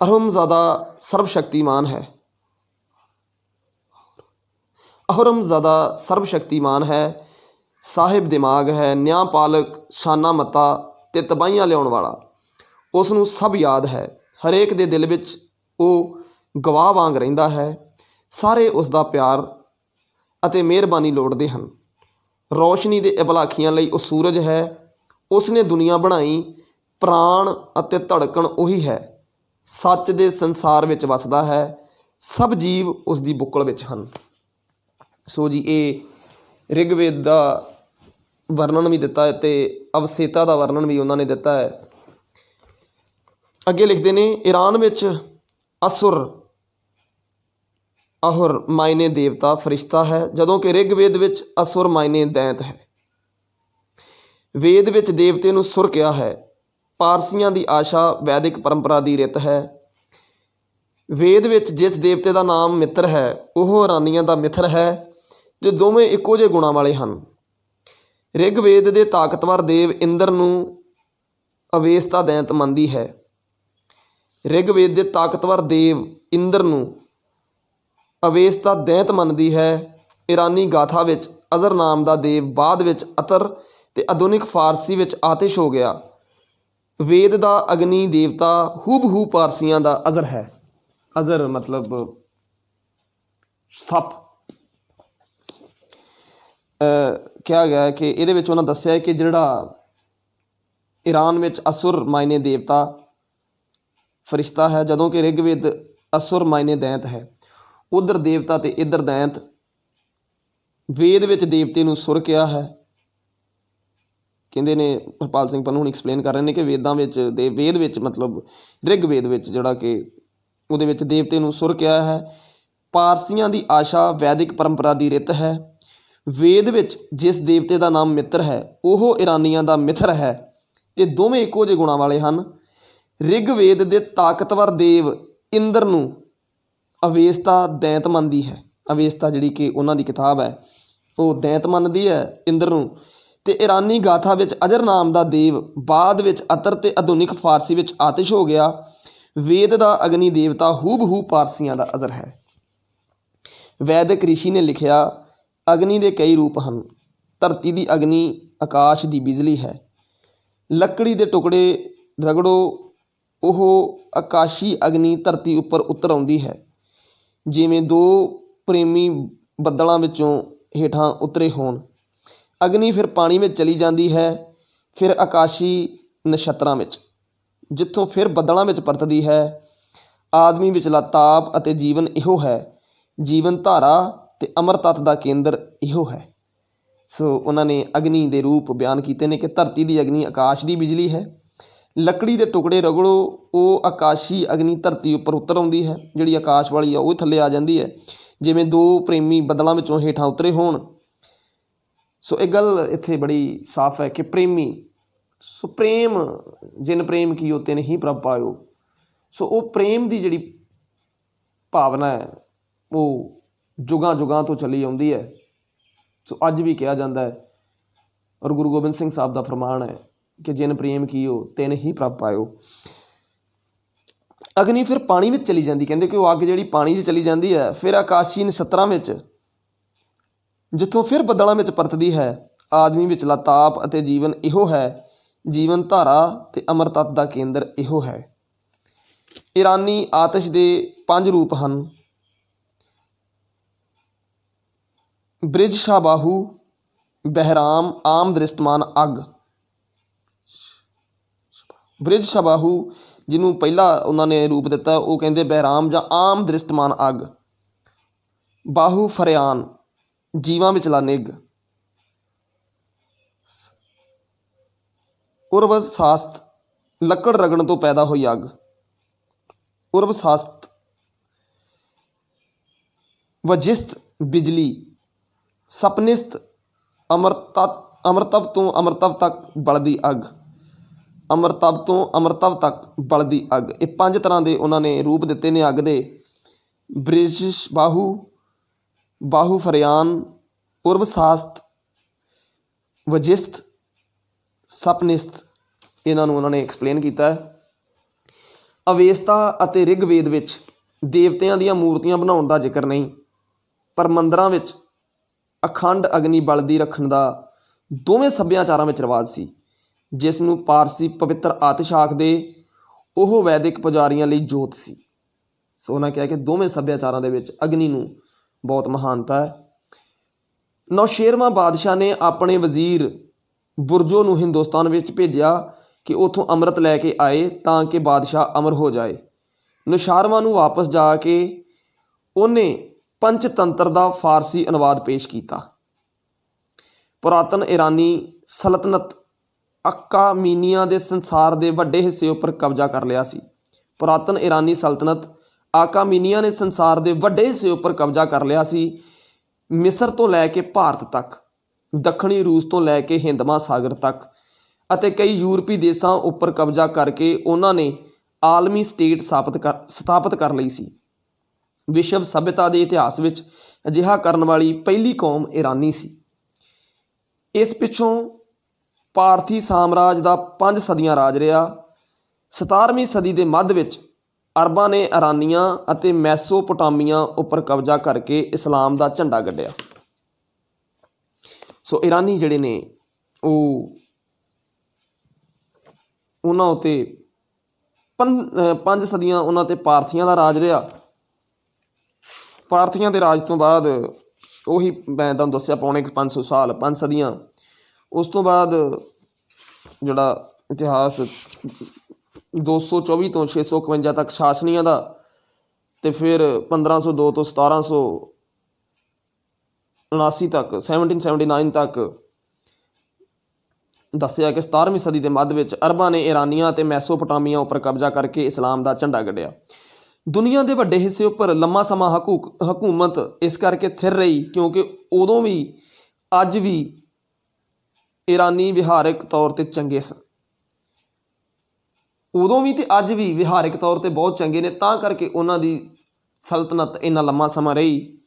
अहरमज़ादा सर्वशक्तिमान है, अहरमज़ादा सर्वशक्तिमान है, साहिब दिमाग है, न्यायपालक, शाना मता ते तबाहियां लियाउण वाला। उस नूं सब याद है, हरेक दे दिल विच ਉਹ गवाह वांग रहिंदा है। सारे उस दा प्यार ਅਤੇ ਮਿਹਰਬਾਨੀ ਲੋੜਦੇ ਹਨ। ਰੌਸ਼ਨੀ ਦੇ ਇਬਲਾਖੀਆਂ ਲਈ ਉਹ ਸੂਰਜ ਹੈ। ਉਸਨੇ ਦੁਨੀਆ ਬਣਾਈ, ਪ੍ਰਾਣ ਅਤੇ ਧੜਕਣ ਉਹੀ ਹੈ। ਸੱਚ ਦੇ ਸੰਸਾਰ ਵਿੱਚ ਵਸਦਾ ਹੈ, ਸਭ ਜੀਵ ਉਸ ਦੀ ਬੁੱਕਲ ਵਿੱਚ ਹਨ। ਸੋ ਜੀ ਇਹ ਰਿਗਵੇਦ ਦਾ ਵਰਣਨ ਵੀ ਦਿੱਤਾ ਹੈ ਅਤੇ ਅਵਸੇਤਾ ਦਾ ਵਰਣਨ ਵੀ ਉਹਨਾਂ ਨੇ ਦਿੱਤਾ ਹੈ। ਅੱਗੇ ਲਿਖਦੇ ਨੇ, ਈਰਾਨ ਵਿੱਚ असुर अहुर मायने देवता फरिश्ता है, जदों कि रिगवेद विच असुर मायने दैंत है। वेद विच देवते नूं सुर किया है। पारसियां दी आशा वैदिक परंपरा दी रित है। वेद विच जिस देवते का नाम मित्र है वह ईरानियां दा मित्र है, जो दोवें इक्को ਜਿਹੇ गुणां वाले ਹਨ। रिगवेद दे ताकतवर देव इंद्र नूं अवेस्ता दैंत ਮੰਨਦੀ है। ਰਿਗਵੇਦ ਦੇ ਤਾਕਤਵਰ ਦੇਵ ਇੰਦਰ ਨੂੰ ਅਵੇਸਤਾ ਦੈਂਤ ਮੰਨਦੀ ਹੈ। ਈਰਾਨੀ ਗਾਥਾ ਵਿੱਚ ਅਜ਼ਰ ਨਾਮ ਦਾ ਦੇਵ ਬਾਅਦ ਵਿੱਚ ਅਤਰ ਅਤੇ ਆਧੁਨਿਕ ਫਾਰਸੀ ਵਿੱਚ ਆਤਿਸ਼ ਹੋ ਗਿਆ। ਵੇਦ ਦਾ ਅਗਨੀ ਦੇਵਤਾ ਹੂਬਹੂ ਪਾਰਸੀਆਂ ਦਾ ਅਜ਼ਰ ਹੈ। ਅਜ਼ਰ ਮਤਲਬ ਸੱਪ। ਕਿਹਾ ਗਿਆ ਕਿ ਇਹਦੇ ਵਿੱਚ ਉਹਨਾਂ ਦੱਸਿਆ ਕਿ ਜਿਹੜਾ ਈਰਾਨ ਵਿੱਚ ਅਸੁਰ ਮਾਇਨੇ ਦੇਵਤਾ ਫਰਿਸ਼ਤਾ ਹੈ, ਜਦੋਂ ਕਿ ਰਿਗਵੇਦ ਅਸੁਰ ਮਾਇਨੇ ਦੈਂਤ ਹੈ। ਉਧਰ ਦੇਵਤਾ ਅਤੇ ਇੱਧਰ ਦੈਂਤ। ਵੇਦ ਵਿੱਚ ਦੇਵਤੇ ਨੂੰ ਸੁਰ ਕਿਹਾ ਹੈ। ਕਹਿੰਦੇ ਨੇ ਹਰਪਾਲ ਸਿੰਘ ਪੰਨੂ ਹੁਣ ਐਕਸਪਲੇਨ ਕਰ ਰਹੇ ਨੇ ਕਿ ਵੇਦਾਂ ਵਿੱਚ ਵੇਦ ਵਿੱਚ ਮਤਲਬ ਰਿਗਵੇਦ ਵਿੱਚ ਜਿਹੜਾ ਕਿ ਉਹਦੇ ਵਿੱਚ ਦੇਵਤੇ ਨੂੰ ਸੁਰ ਕਿਹਾ ਹੈ। ਪਾਰਸੀਆਂ ਦੀ ਆਸ਼ਾ ਵੈਦਿਕ ਪਰੰਪਰਾ ਦੀ ਰਿਤ ਹੈ। ਵੇਦ ਵਿੱਚ ਜਿਸ ਦੇਵਤੇ ਦਾ ਨਾਮ ਮਿੱਤਰ ਹੈ ਉਹ ਈਰਾਨੀਆਂ ਦਾ ਮਿੱਥਰ ਹੈ ਅਤੇ ਦੋਵੇਂ ਇੱਕੋ ਜਿਹੇ ਗੁਣਾਂ ਵਾਲੇ ਹਨ। ਰਿਗਵੇਦ ਦੇ ਤਾਕਤਵਰ ਦੇਵ ਇੰਦਰ ਨੂੰ ਅਵੇਸਤਾ ਦੈਂਤ ਮੰਨਦੀ ਹੈ। ਅਵੇਸਤਾ ਜਿਹੜੀ ਕਿ ਉਹਨਾਂ ਦੀ ਕਿਤਾਬ ਹੈ ਉਹ ਦੈਂਤ ਮੰਨਦੀ ਹੈ ਇੰਦਰ ਨੂੰ। ਅਤੇ ਈਰਾਨੀ ਗਾਥਾ ਵਿੱਚ ਅਜਰ ਨਾਮ ਦਾ ਦੇਵ ਬਾਅਦ ਵਿੱਚ ਅਤਰ ਅਤੇ ਆਧੁਨਿਕ ਫਾਰਸੀ ਵਿੱਚ ਆਤਿਸ਼ ਹੋ ਗਿਆ। ਵੇਦ ਦਾ ਅਗਨੀ ਦੇਵਤਾ ਹੂਬਹੂ ਪਾਰਸੀਆਂ ਦਾ ਅਜ਼ਰ ਹੈ। ਵੈਦਿਕ ਰਿਸ਼ੀ ਨੇ ਲਿਖਿਆ, ਅਗਨੀ ਦੇ ਕਈ ਰੂਪ ਹਨ। ਧਰਤੀ ਦੀ ਅਗਨੀ ਆਕਾਸ਼ ਦੀ ਬਿਜਲੀ ਹੈ। ਲੱਕੜੀ ਦੇ ਟੁਕੜੇ ਰਗੜੋ, ਉਹ ਆਕਾਸ਼ੀ ਅਗਨੀ ਧਰਤੀ ਉੱਪਰ ਉਤਰ ਆਉਂਦੀ ਹੈ। ਜਿਵੇਂ ਦੋ ਪ੍ਰੇਮੀ ਬੱਦਲਾਂ ਵਿੱਚੋਂ ਹੇਠਾਂ ਉਤਰੇ ਹੋਣ। ਅਗਨੀ ਫਿਰ ਪਾਣੀ ਵਿੱਚ ਚਲੀ ਜਾਂਦੀ ਹੈ, ਫਿਰ ਆਕਾਸ਼ੀ ਨਛੱਤਰਾਂ ਵਿੱਚ, ਜਿੱਥੋਂ ਫਿਰ ਬੱਦਲਾਂ ਵਿੱਚ ਪਰਤਦੀ ਹੈ। ਆਦਮੀ ਵਿਚਲਾ ਤਾਪ ਅਤੇ ਜੀਵਨ ਇਹੋ ਹੈ। ਜੀਵਨ ਧਾਰਾ ਅਤੇ ਅਮਰ ਤੱਤ ਦਾ ਕੇਂਦਰ ਇਹੋ ਹੈ। ਸੋ ਉਹਨਾਂ ਨੇ ਅਗਨੀ ਦੇ ਰੂਪ ਬਿਆਨ ਕੀਤੇ ਨੇ ਕਿ ਧਰਤੀ ਦੀ ਅਗਨੀ ਆਕਾਸ਼ ਦੀ ਬਿਜਲੀ ਹੈ। ਲੱਕੜੀ ਦੇ ਟੁਕੜੇ ਰਗੜੋ, ਉਹ ਆਕਾਸ਼ੀ ਅਗਨੀ ਧਰਤੀ ਉੱਪਰ ਉਤਰ ਆਉਂਦੀ ਹੈ। ਜਿਹੜੀ ਆਕਾਸ਼ ਵਾਲੀ ਆ ਉਹ ਥੱਲੇ ਆ ਜਾਂਦੀ ਹੈ। ਜਿਵੇਂ ਦੋ ਪ੍ਰੇਮੀ ਬੱਦਲਾਂ ਵਿੱਚੋਂ ਹੇਠਾਂ ਉਤਰੇ ਹੋਣ। ਸੋ ਇਹ ਗੱਲ ਇੱਥੇ ਬੜੀ ਸਾਫ਼ ਹੈ ਕਿ ਪ੍ਰੇਮੀ, ਸੋ ਪ੍ਰੇਮ ਜਿਨ ਪ੍ਰੇਮ ਕੀਓ ਤਿਨ ਹੀ ਪ੍ਰਭ ਪਾਇਓ। ਸੋ ਉਹ ਪ੍ਰੇਮ ਦੀ ਜਿਹੜੀ ਭਾਵਨਾ ਹੈ ਉਹ ਜੁਗਾਂ ਜੁਗਾਂ ਤੋਂ ਚੱਲੀ ਆਉਂਦੀ ਹੈ। ਸੋ ਅੱਜ ਵੀ ਕਿਹਾ ਜਾਂਦਾ ਹੈ ਔਰ ਗੁਰੂ ਗੋਬਿੰਦ ਸਿੰਘ ਸਾਹਿਬ ਦਾ ਫਰਮਾਨ ਹੈ ਕਿ ਜਿਨ ਪ੍ਰੇਮ ਕੀਓ ਤਿਨ ਹੀ ਪ੍ਰਭ ਪਾਇਓ। ਅਗਨੀ ਫਿਰ ਪਾਣੀ ਵਿੱਚ ਚਲੀ ਜਾਂਦੀ, ਕਹਿੰਦੇ ਕਿ ਉਹ ਅੱਗ ਜਿਹੜੀ ਪਾਣੀ 'ਚ ਚਲੀ ਜਾਂਦੀ ਹੈ, ਫਿਰ ਆਕਾਸ਼ੀ ਨਛੱਤਰਾਂ ਵਿੱਚ, ਜਿੱਥੋਂ ਫਿਰ ਬੱਦਲਾਂ ਵਿੱਚ ਪਰਤਦੀ ਹੈ। ਆਦਮੀ ਵਿਚਲਾ ਤਾਪ ਅਤੇ ਜੀਵਨ ਇਹੋ ਹੈ। ਜੀਵਨ ਧਾਰਾ ਅਤੇ ਅਮਰ ਤੱਤ ਦਾ ਕੇਂਦਰ ਇਹੋ ਹੈ। ਈਰਾਨੀ ਆਤਿਸ਼ ਦੇ 5 ਰੂਪ ਹਨ। ਬ੍ਰਿਜ ਸ਼ਾਹਬਾਹੂ, ਬਹਿਰਾਮ, ਆਮ ਦ੍ਰਿਸ਼ਟਮਾਨ ਅੱਗ। ਬ੍ਰਿਜ ਸ਼ਾਹਬਾਹੂ ਜਿਹਨੂੰ ਪਹਿਲਾ ਉਹਨਾਂ ਨੇ ਰੂਪ ਦਿੱਤਾ ਉਹ ਕਹਿੰਦੇ ਬਹਿਰਾਮ ਜਾਂ ਆਮ ਦ੍ਰਿਸ਼ਟਮਾਨ ਅੱਗ। ਬਾਹੂ ਫਰਿਆਨ, ਜੀਵਾਂ ਵਿਚਲਾ ਨਿੱਘ। ਉਰਵ ਸਾਸਤ, ਲੱਕੜ ਰਗੜਨ ਤੋਂ ਪੈਦਾ ਹੋਈ ਅੱਗ। ਉਰਵ ਸਾਸਤ। ਵਜਿਸਤ, ਬਿਜਲੀ। ਸਪਨਿਸਤ, ਅਮਰਤਵ ਤੋਂ ਅਮਰਤਵ ਤੱਕ ਬਲਦੀ ਅੱਗ। ਅਮਰਤਵ ਤੋਂ ਅਮਰਤਵ ਤੱਕ ਬਲਦੀ ਅੱਗ। ਇਹ 5 ਤਰ੍ਹਾਂ ਦੇ ਉਹਨਾਂ ਨੇ ਰੂਪ ਦਿੱਤੇ ਨੇ ਅੱਗ ਦੇ। ਬ੍ਰਿਜ ਬਾਹੂ, ਬਾਹੂ ਫਰਿਆਨ, ਉਰਵ ਸਾਸਤ, ਵਜਿਸਤ, ਸਪਨਿਸਤ ਇਹਨਾਂ ਨੂੰ ਉਹਨਾਂ ਨੇ ਐਕਸਪਲੇਨ ਕੀਤਾ ਹੈ। ਅਵੇਸਤਾ ਅਤੇ ਰਿਗਵੇਦ ਵਿੱਚ ਦੇਵਤਿਆਂ ਦੀਆਂ ਮੂਰਤੀਆਂ ਬਣਾਉਣ ਦਾ ਜ਼ਿਕਰ ਨਹੀਂ, ਪਰ ਮੰਦਰਾਂ ਵਿੱਚ ਅਖੰਡ ਅਗਨੀ ਬਲਦੀ ਰੱਖਣ ਦਾ ਦੋਵੇਂ ਸੱਭਿਆਚਾਰਾਂ ਵਿੱਚ ਰਿਵਾਜ ਸੀ, ਜਿਸ ਨੂੰ ਪਾਰਸੀ ਪਵਿੱਤਰ ਆਤਿਸ਼ ਆਖਦੇ। ਉਹ ਵੈਦਿਕ ਪੁਜਾਰੀਆਂ ਲਈ ਜੋਤ ਸੀ। ਸੋ ਉਹਨਾਂ ਕਿਹਾ ਕਿ ਦੋਵੇਂ ਸੱਭਿਆਚਾਰਾਂ ਦੇ ਵਿੱਚ ਅਗਨੀ ਨੂੰ ਬਹੁਤ ਮਹਾਨਤਾ ਹੈ। ਨੌਸ਼ੇਰਵਾਂ ਬਾਦਸ਼ਾਹ ਨੇ ਆਪਣੇ ਵਜ਼ੀਰ ਬੁਰਜੋ ਨੂੰ ਹਿੰਦੁਸਤਾਨ ਵਿੱਚ ਭੇਜਿਆ ਕਿ ਉੱਥੋਂ ਅੰਮ੍ਰਿਤ ਲੈ ਕੇ ਆਏ ਤਾਂ ਕਿ ਬਾਦਸ਼ਾਹ ਅਮਰ ਹੋ ਜਾਏ। ਨੌਸ਼ੇਰਵਾਂ ਨੂੰ ਵਾਪਸ ਜਾ ਕੇ ਉਹਨੇ ਪੰਚਤੰਤਰ ਦਾ ਫਾਰਸੀ ਅਨੁਵਾਦ ਪੇਸ਼ ਕੀਤਾ। ਪੁਰਾਤਨ ਈਰਾਨੀ ਸਲਤਨਤ ਅਕਾਮੀਨੀਆਂ ਦੇ ਸੰਸਾਰ ਦੇ ਵੱਡੇ ਹਿੱਸੇ ਉੱਪਰ ਕਬਜ਼ਾ ਕਰ ਲਿਆ ਸੀ। ਪੁਰਾਤਨ ਈਰਾਨੀ ਸਲਤਨਤ ਆਕਾਮੀਨੀਆਂ ਨੇ ਸੰਸਾਰ ਦੇ ਵੱਡੇ ਹਿੱਸੇ ਉੱਪਰ ਕਬਜ਼ਾ ਕਰ ਲਿਆ ਸੀ। ਮਿਸਰ ਤੋਂ ਲੈ ਕੇ ਭਾਰਤ ਤੱਕ, ਦੱਖਣੀ ਰੂਸ ਤੋਂ ਲੈ ਕੇ ਹਿੰਦ ਮਹਾਸਾਗਰ ਤੱਕ ਅਤੇ ਕਈ ਯੂਰਪੀ ਦੇਸ਼ਾਂ ਉੱਪਰ ਕਬਜ਼ਾ ਕਰਕੇ ਉਹਨਾਂ ਨੇ ਆਲਮੀ ਸਟੇਟ ਸਥਾਪਿਤ ਕਰ ਲਈ ਸੀ। ਵਿਸ਼ਵ ਸਭਿਅਤਾ ਦੇ ਇਤਿਹਾਸ ਵਿੱਚ ਅਜਿਹਾ ਕਰਨ ਵਾਲੀ ਪਹਿਲੀ ਕੌਮ ਈਰਾਨੀ ਸੀ। ਇਸ ਪਿੱਛੋਂ ਭਾਰਤੀ ਸਾਮਰਾਜ ਦਾ 5 ਸਦੀਆਂ ਰਾਜ ਰਿਹਾ। 17ਵੀਂ ਸਦੀ ਦੇ ਮੱਧ ਵਿੱਚ ਅਰਬਾਂ ਨੇ ਇਰਾਨੀਆਂ ਅਤੇ ਮੈਸੋਪੋਟਾਮੀਆ ਉੱਪਰ ਕਬਜ਼ਾ ਕਰਕੇ ਇਸਲਾਮ ਦਾ ਝੰਡਾ ਗੱਡਿਆ। ਸੋ ਈਰਾਨੀ ਜਿਹੜੇ ਨੇ ਉਹਨਾਂ ਉੱਤੇ 5 ਸਦੀਆਂ ਉਹਨਾਂ 'ਤੇ ਭਾਰਤੀਆਂ ਦਾ ਰਾਜ ਰਿਹਾ। ਭਾਰਤੀਆਂ ਦੇ ਰਾਜ ਤੋਂ ਬਾਅਦ ਉਹੀ ਮੈਂ ਤੁਹਾਨੂੰ ਦੱਸਿਆ ਪੌਣੇ 500 ਸਾਲ, 5 ਸਦੀਆਂ। ਉਸ ਤੋਂ ਬਾਅਦ ਜਿਹੜਾ ਇਤਿਹਾਸ 224 ਤੋਂ 651 ਤੱਕ ਸ਼ਾਸਨੀਆਂ ਦਾ, ਅਤੇ ਫਿਰ 1502 ਤੋਂ 1779 ਤੱਕ 1779 ਤੱਕ ਦੱਸਿਆ ਕਿ 17ਵੀਂ ਸਦੀ ਦੇ ਮੱਧ ਵਿੱਚ ਅਰਬਾਂ ਨੇ ਈਰਾਨੀਆਂ ਅਤੇ ਮੈਸੋਪੋਟਾਮੀਆ ਉੱਪਰ ਕਬਜ਼ਾ ਕਰਕੇ ਇਸਲਾਮ ਦਾ ਝੰਡਾ ਗੱਡਿਆ। ਦੁਨੀਆ ਦੇ ਵੱਡੇ ਹਿੱਸੇ ਉੱਪਰ ਲੰਮਾ ਸਮਾਂ ਹਕੂਮਤ ਇਸ ਕਰਕੇ ਥਿਰ ਰਹੀ ਕਿਉਂਕਿ ਉਦੋਂ ਵੀ ਅੱਜ ਵੀ ਈਰਾਨੀ ਵਿਹਾਰਕ ਤੌਰ 'ਤੇ ਚੰਗੇ ਸਨ। ਉਦੋਂ ਵੀ ਅਤੇ ਅੱਜ ਵੀ ਵਿਹਾਰਕ ਤੌਰ 'ਤੇ ਬਹੁਤ ਚੰਗੇ ਨੇ, ਤਾਂ ਕਰਕੇ ਉਹਨਾਂ ਦੀ ਸਲਤਨਤ ਇੰਨਾ ਲੰਮਾ ਸਮਾਂ ਰਹੀ।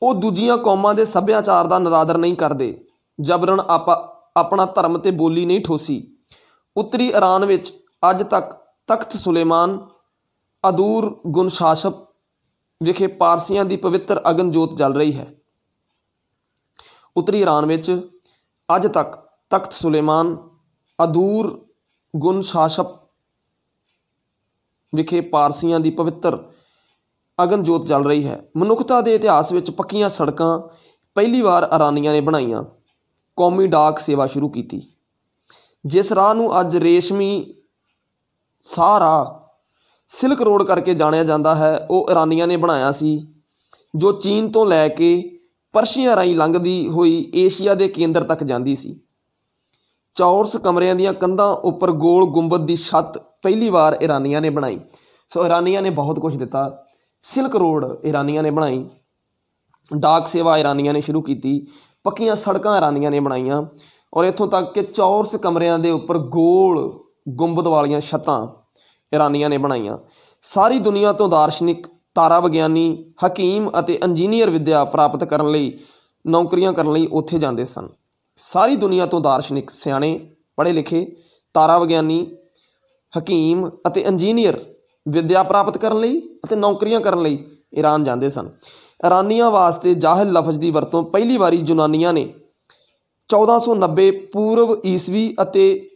ਉਹ ਦੂਜੀਆਂ ਕੌਮਾਂ ਦੇ ਸੱਭਿਆਚਾਰ ਦਾ ਨਿਰਾਦਰ ਨਹੀਂ ਕਰਦੇ, ਜਬਰਨ ਆਪਣਾ ਧਰਮ ਅਤੇ ਬੋਲੀ ਨਹੀਂ ਠੋਸੀ। ਉੱਤਰੀ ਈਰਾਨ ਵਿੱਚ ਅੱਜ ਤੱਕ ਤਖਤ ਸੁਲੇਮਾਨ ਅਦੂਰ ਗੁਨਸ਼ਾਸਪ ਵਿਖੇ ਪਾਰਸੀਆਂ ਦੀ ਪਵਿੱਤਰ ਅਗਨ ਜੋਤ ਜਲ ਰਹੀ ਹੈ। ਉੱਤਰੀ ਈਰਾਨ ਵਿੱਚ ਅੱਜ ਤੱਕ ਤਖਤ ਸੁਲੇਮਾਨ ਅਦੂਰ ਗੁਨਸ਼ਾਸਪ ਵਿਖੇ ਪਾਰਸੀਆਂ ਦੀ ਪਵਿੱਤਰ ਅਗਨ ਜੋਤ ਜਲ ਰਹੀ ਹੈ। ਮਨੁੱਖਤਾ ਦੇ ਇਤਿਹਾਸ ਵਿੱਚ ਪੱਕੀਆਂ ਸੜਕਾਂ ਪਹਿਲੀ ਵਾਰ ਈਰਾਨੀਆਂ ਨੇ ਬਣਾਈਆਂ। ਕੌਮੀ ਡਾਕ ਸੇਵਾ ਸ਼ੁਰੂ ਕੀਤੀ। ਜਿਸ ਰਾਹ ਨੂੰ ਅੱਜ ਰੇਸ਼ਮੀ ਰਾਹ ਸਿਲਕ ਰੋਡ ਕਰਕੇ ਜਾਣਿਆ ਜਾਂਦਾ ਹੈ, ਉਹ ਈਰਾਨੀਆਂ ਨੇ ਬਣਾਇਆ ਸੀ, ਜੋ ਚੀਨ ਤੋਂ ਲੈ ਕੇ ਪਰਸ਼ੀਆ ਰਾਹੀਂ ਲੰਘਦੀ ਹੋਈ ਏਸ਼ੀਆ ਦੇ ਕੇਂਦਰ ਤੱਕ ਜਾਂਦੀ ਸੀ। ਚੌਰਸ ਕਮਰਿਆਂ ਦੀਆਂ ਕੰਧਾਂ ਉੱਪਰ ਗੋਲ ਗੁੰਬਦ ਦੀ ਛੱਤ ਪਹਿਲੀ ਵਾਰ ਈਰਾਨੀਆਂ ਨੇ ਬਣਾਈ। ਸੋ ਈਰਾਨੀਆਂ ਨੇ ਬਹੁਤ ਕੁਝ ਦਿੱਤਾ। ਸਿਲਕ ਰੋਡ ਈਰਾਨੀਆਂ ਨੇ ਬਣਾਈ, ਡਾਕ ਸੇਵਾ ਈਰਾਨੀਆਂ ਨੇ ਸ਼ੁਰੂ ਕੀਤੀ, ਪੱਕੀਆਂ ਸੜਕਾਂ ਈਰਾਨੀਆਂ ਨੇ ਬਣਾਈਆਂ, ਔਰ ਇੱਥੋਂ ਤੱਕ ਕਿ ਚੌਰਸ ਕਮਰਿਆਂ ਦੇ ਉੱਪਰ ਗੋਲ ਗੁੰਬਦ ਵਾਲੀਆਂ ਛੱਤਾਂ ਈਰਾਨੀਆਂ ਨੇ ਬਣਾਈਆਂ। ਸਾਰੀ ਦੁਨੀਆ ਤੋਂ ਦਾਰਸ਼ਨਿਕ, ਤਾਰਾ ਵਿਗਿਆਨੀ, ਹਕੀਮ ਅਤੇ ਇੰਜੀਨੀਅਰ ਵਿੱਦਿਆ ਪ੍ਰਾਪਤ ਕਰਨ ਲਈ, ਨੌਕਰੀਆਂ ਕਰਨ ਲਈ ਉੱਥੇ ਜਾਂਦੇ ਸਨ। ਸਾਰੀ ਦੁਨੀਆ ਤੋਂ ਦਾਰਸ਼ਨਿਕ, ਸਿਆਣੇ, ਪੜ੍ਹੇ ਲਿਖੇ, ਤਾਰਾ ਵਿਗਿਆਨੀ, ਹਕੀਮ ਅਤੇ ਇੰਜੀਨੀਅਰ ਵਿੱਦਿਆ ਪ੍ਰਾਪਤ ਕਰਨ ਲਈ ਅਤੇ ਨੌਕਰੀਆਂ ਕਰਨ ਲਈ ਈਰਾਨ ਜਾਂਦੇ ਸਨ। ਈਰਾਨੀਆਂ ਵਾਸਤੇ ਜਾਹਿਲ ਲਫ਼ਜ਼ ਦੀ ਵਰਤੋਂ ਪਹਿਲੀ ਵਾਰੀ ਯੂਨਾਨੀਆਂ ਨੇ 1490 ਪੂਰਵ ਈਸਵੀ ਅਤੇ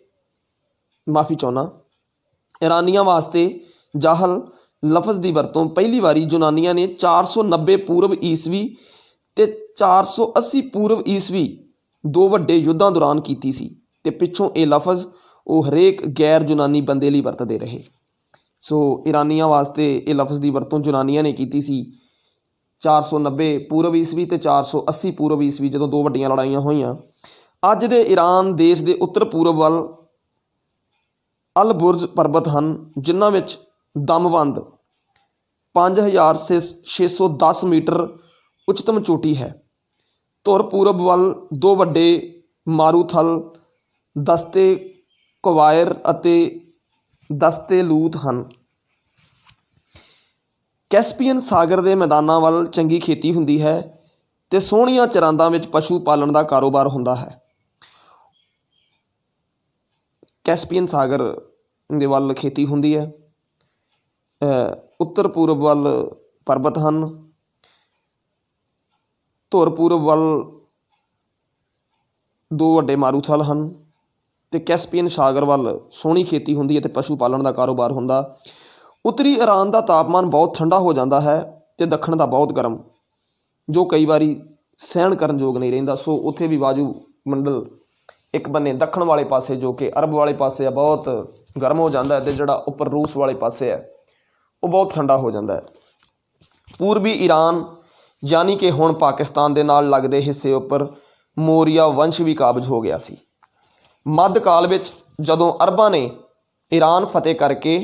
ਈਰਾਨੀਆਂ ਵਾਸਤੇ ਜਾਹਲ ਲਫ਼ਜ਼ ਦੀ ਵਰਤੋਂ ਪਹਿਲੀ ਵਾਰੀ ਯੂਨਾਨੀਆਂ ਨੇ 490 ਪੂਰਵ ਈਸਵੀ ਅਤੇ 480 ਪੂਰਵ ਈਸਵੀ 2 ਵੱਡੇ ਯੁੱਧਾਂ ਦੌਰਾਨ ਕੀਤੀ ਸੀ, ਅਤੇ ਪਿੱਛੋਂ ਇਹ ਲਫ਼ਜ਼ ਉਹ ਹਰੇਕ ਗੈਰ ਯੂਨਾਨੀ ਬੰਦੇ ਲਈ ਵਰਤਦੇ ਰਹੇ। ਸੋ ਈਰਾਨੀਆਂ ਵਾਸਤੇ ਇਹ ਲਫ਼ਜ਼ ਦੀ ਵਰਤੋਂ ਯੂਨਾਨੀਆਂ ਨੇ ਕੀਤੀ ਸੀ 490 ਪੂਰਵ ਈਸਵੀ ਅਤੇ 480 ਪੂਰਵ ਈਸਵੀ, ਜਦੋਂ 2 ਵੱਡੀਆਂ ਲੜਾਈਆਂ ਹੋਈਆਂ। ਅੱਜ ਦੇ ਈਰਾਨ ਦੇਸ਼ ਦੇ ਉੱਤਰ ਪੂਰਬ ਵੱਲ ਅਲ ਬੁਰਜ ਪਰਬਤ ਹਨ, ਜਿਨ੍ਹਾਂ ਵਿੱਚ ਦਮਵੰਦ 5610 ਮੀਟਰ ਉੱਚਤਮ ਚੋਟੀ ਹੈ। ਧੁਰ ਪੂਰਬ ਵੱਲ 2 ਵੱਡੇ ਮਾਰੂਥਲ, ਦਸਤੇ ਕੁਵਾਇਰ ਅਤੇ ਦਸਤੇ ਲੂਤ ਹਨ। ਕੈਸਪੀਅਨ ਸਾਗਰ ਦੇ ਮੈਦਾਨਾਂ ਵੱਲ ਚੰਗੀ ਖੇਤੀ ਹੁੰਦੀ ਹੈ ਅਤੇ ਸੋਹਣੀਆਂ ਚਰਾਂਦਾਂ ਵਿੱਚ ਪਸ਼ੂ ਪਾਲਣ ਦਾ ਕਾਰੋਬਾਰ ਹੁੰਦਾ ਹੈ। ਕੈਸਪੀਅਨ ਸਾਗਰ ਦੇ ਵੱਲ ਖੇਤੀ ਹੁੰਦੀ ਹੈ। ਉੱਤਰ ਪੂਰਬ ਵੱਲ ਪਰਬਤ ਹਨ, ਧੁਰ ਪੂਰਬ ਵੱਲ 2 ਵੱਡੇ ਮਾਰੂਥਲ ਹਨ ਅਤੇ ਕੈਸਪੀਅਨ ਸਾਗਰ ਵੱਲ ਸੋਹਣੀ ਖੇਤੀ ਹੁੰਦੀ ਹੈ ਅਤੇ ਪਸ਼ੂ ਪਾਲਣ ਦਾ ਕਾਰੋਬਾਰ ਹੁੰਦਾ। ਉੱਤਰੀ ਈਰਾਨ ਦਾ ਤਾਪਮਾਨ ਬਹੁਤ ਠੰਡਾ ਹੋ ਜਾਂਦਾ ਹੈ ਅਤੇ ਦੱਖਣ ਦਾ ਬਹੁਤ ਗਰਮ, ਜੋ ਕਈ ਵਾਰੀ ਸਹਿਣ ਕਰਨ ਯੋਗ ਨਹੀਂ ਰਹਿੰਦਾ। ਸੋ ਉੱਥੇ ਵੀ ਵਾਯੂਮੰਡਲ ਇੱਕ ਬੰਨੇ ਦੱਖਣ ਵਾਲੇ ਪਾਸੇ ਜੋ ਕਿ ਅਰਬ ਵਾਲੇ ਪਾਸੇ ਆ ਬਹੁਤ ਗਰਮ ਹੋ ਜਾਂਦਾ ਹੈ, ਅਤੇ ਜਿਹੜਾ ਉੱਪਰ ਰੂਸ ਵਾਲੇ ਪਾਸੇ ਹੈ ਉਹ ਬਹੁਤ ਠੰਡਾ ਹੋ ਜਾਂਦਾ ਹੈ। ਪੂਰਬੀ ਈਰਾਨ ਯਾਨੀ ਕਿ ਹੁਣ ਪਾਕਿਸਤਾਨ ਦੇ ਨਾਲ ਲੱਗਦੇ ਹਿੱਸੇ ਉੱਪਰ ਮੌਰੀਆ ਵੰਸ਼ ਵੀ ਕਾਬਜ਼ ਹੋ ਗਿਆ ਸੀ। ਮੱਧ ਕਾਲ ਵਿੱਚ ਜਦੋਂ ਅਰਬਾਂ ਨੇ ਈਰਾਨ ਫਤਿਹ ਕਰਕੇ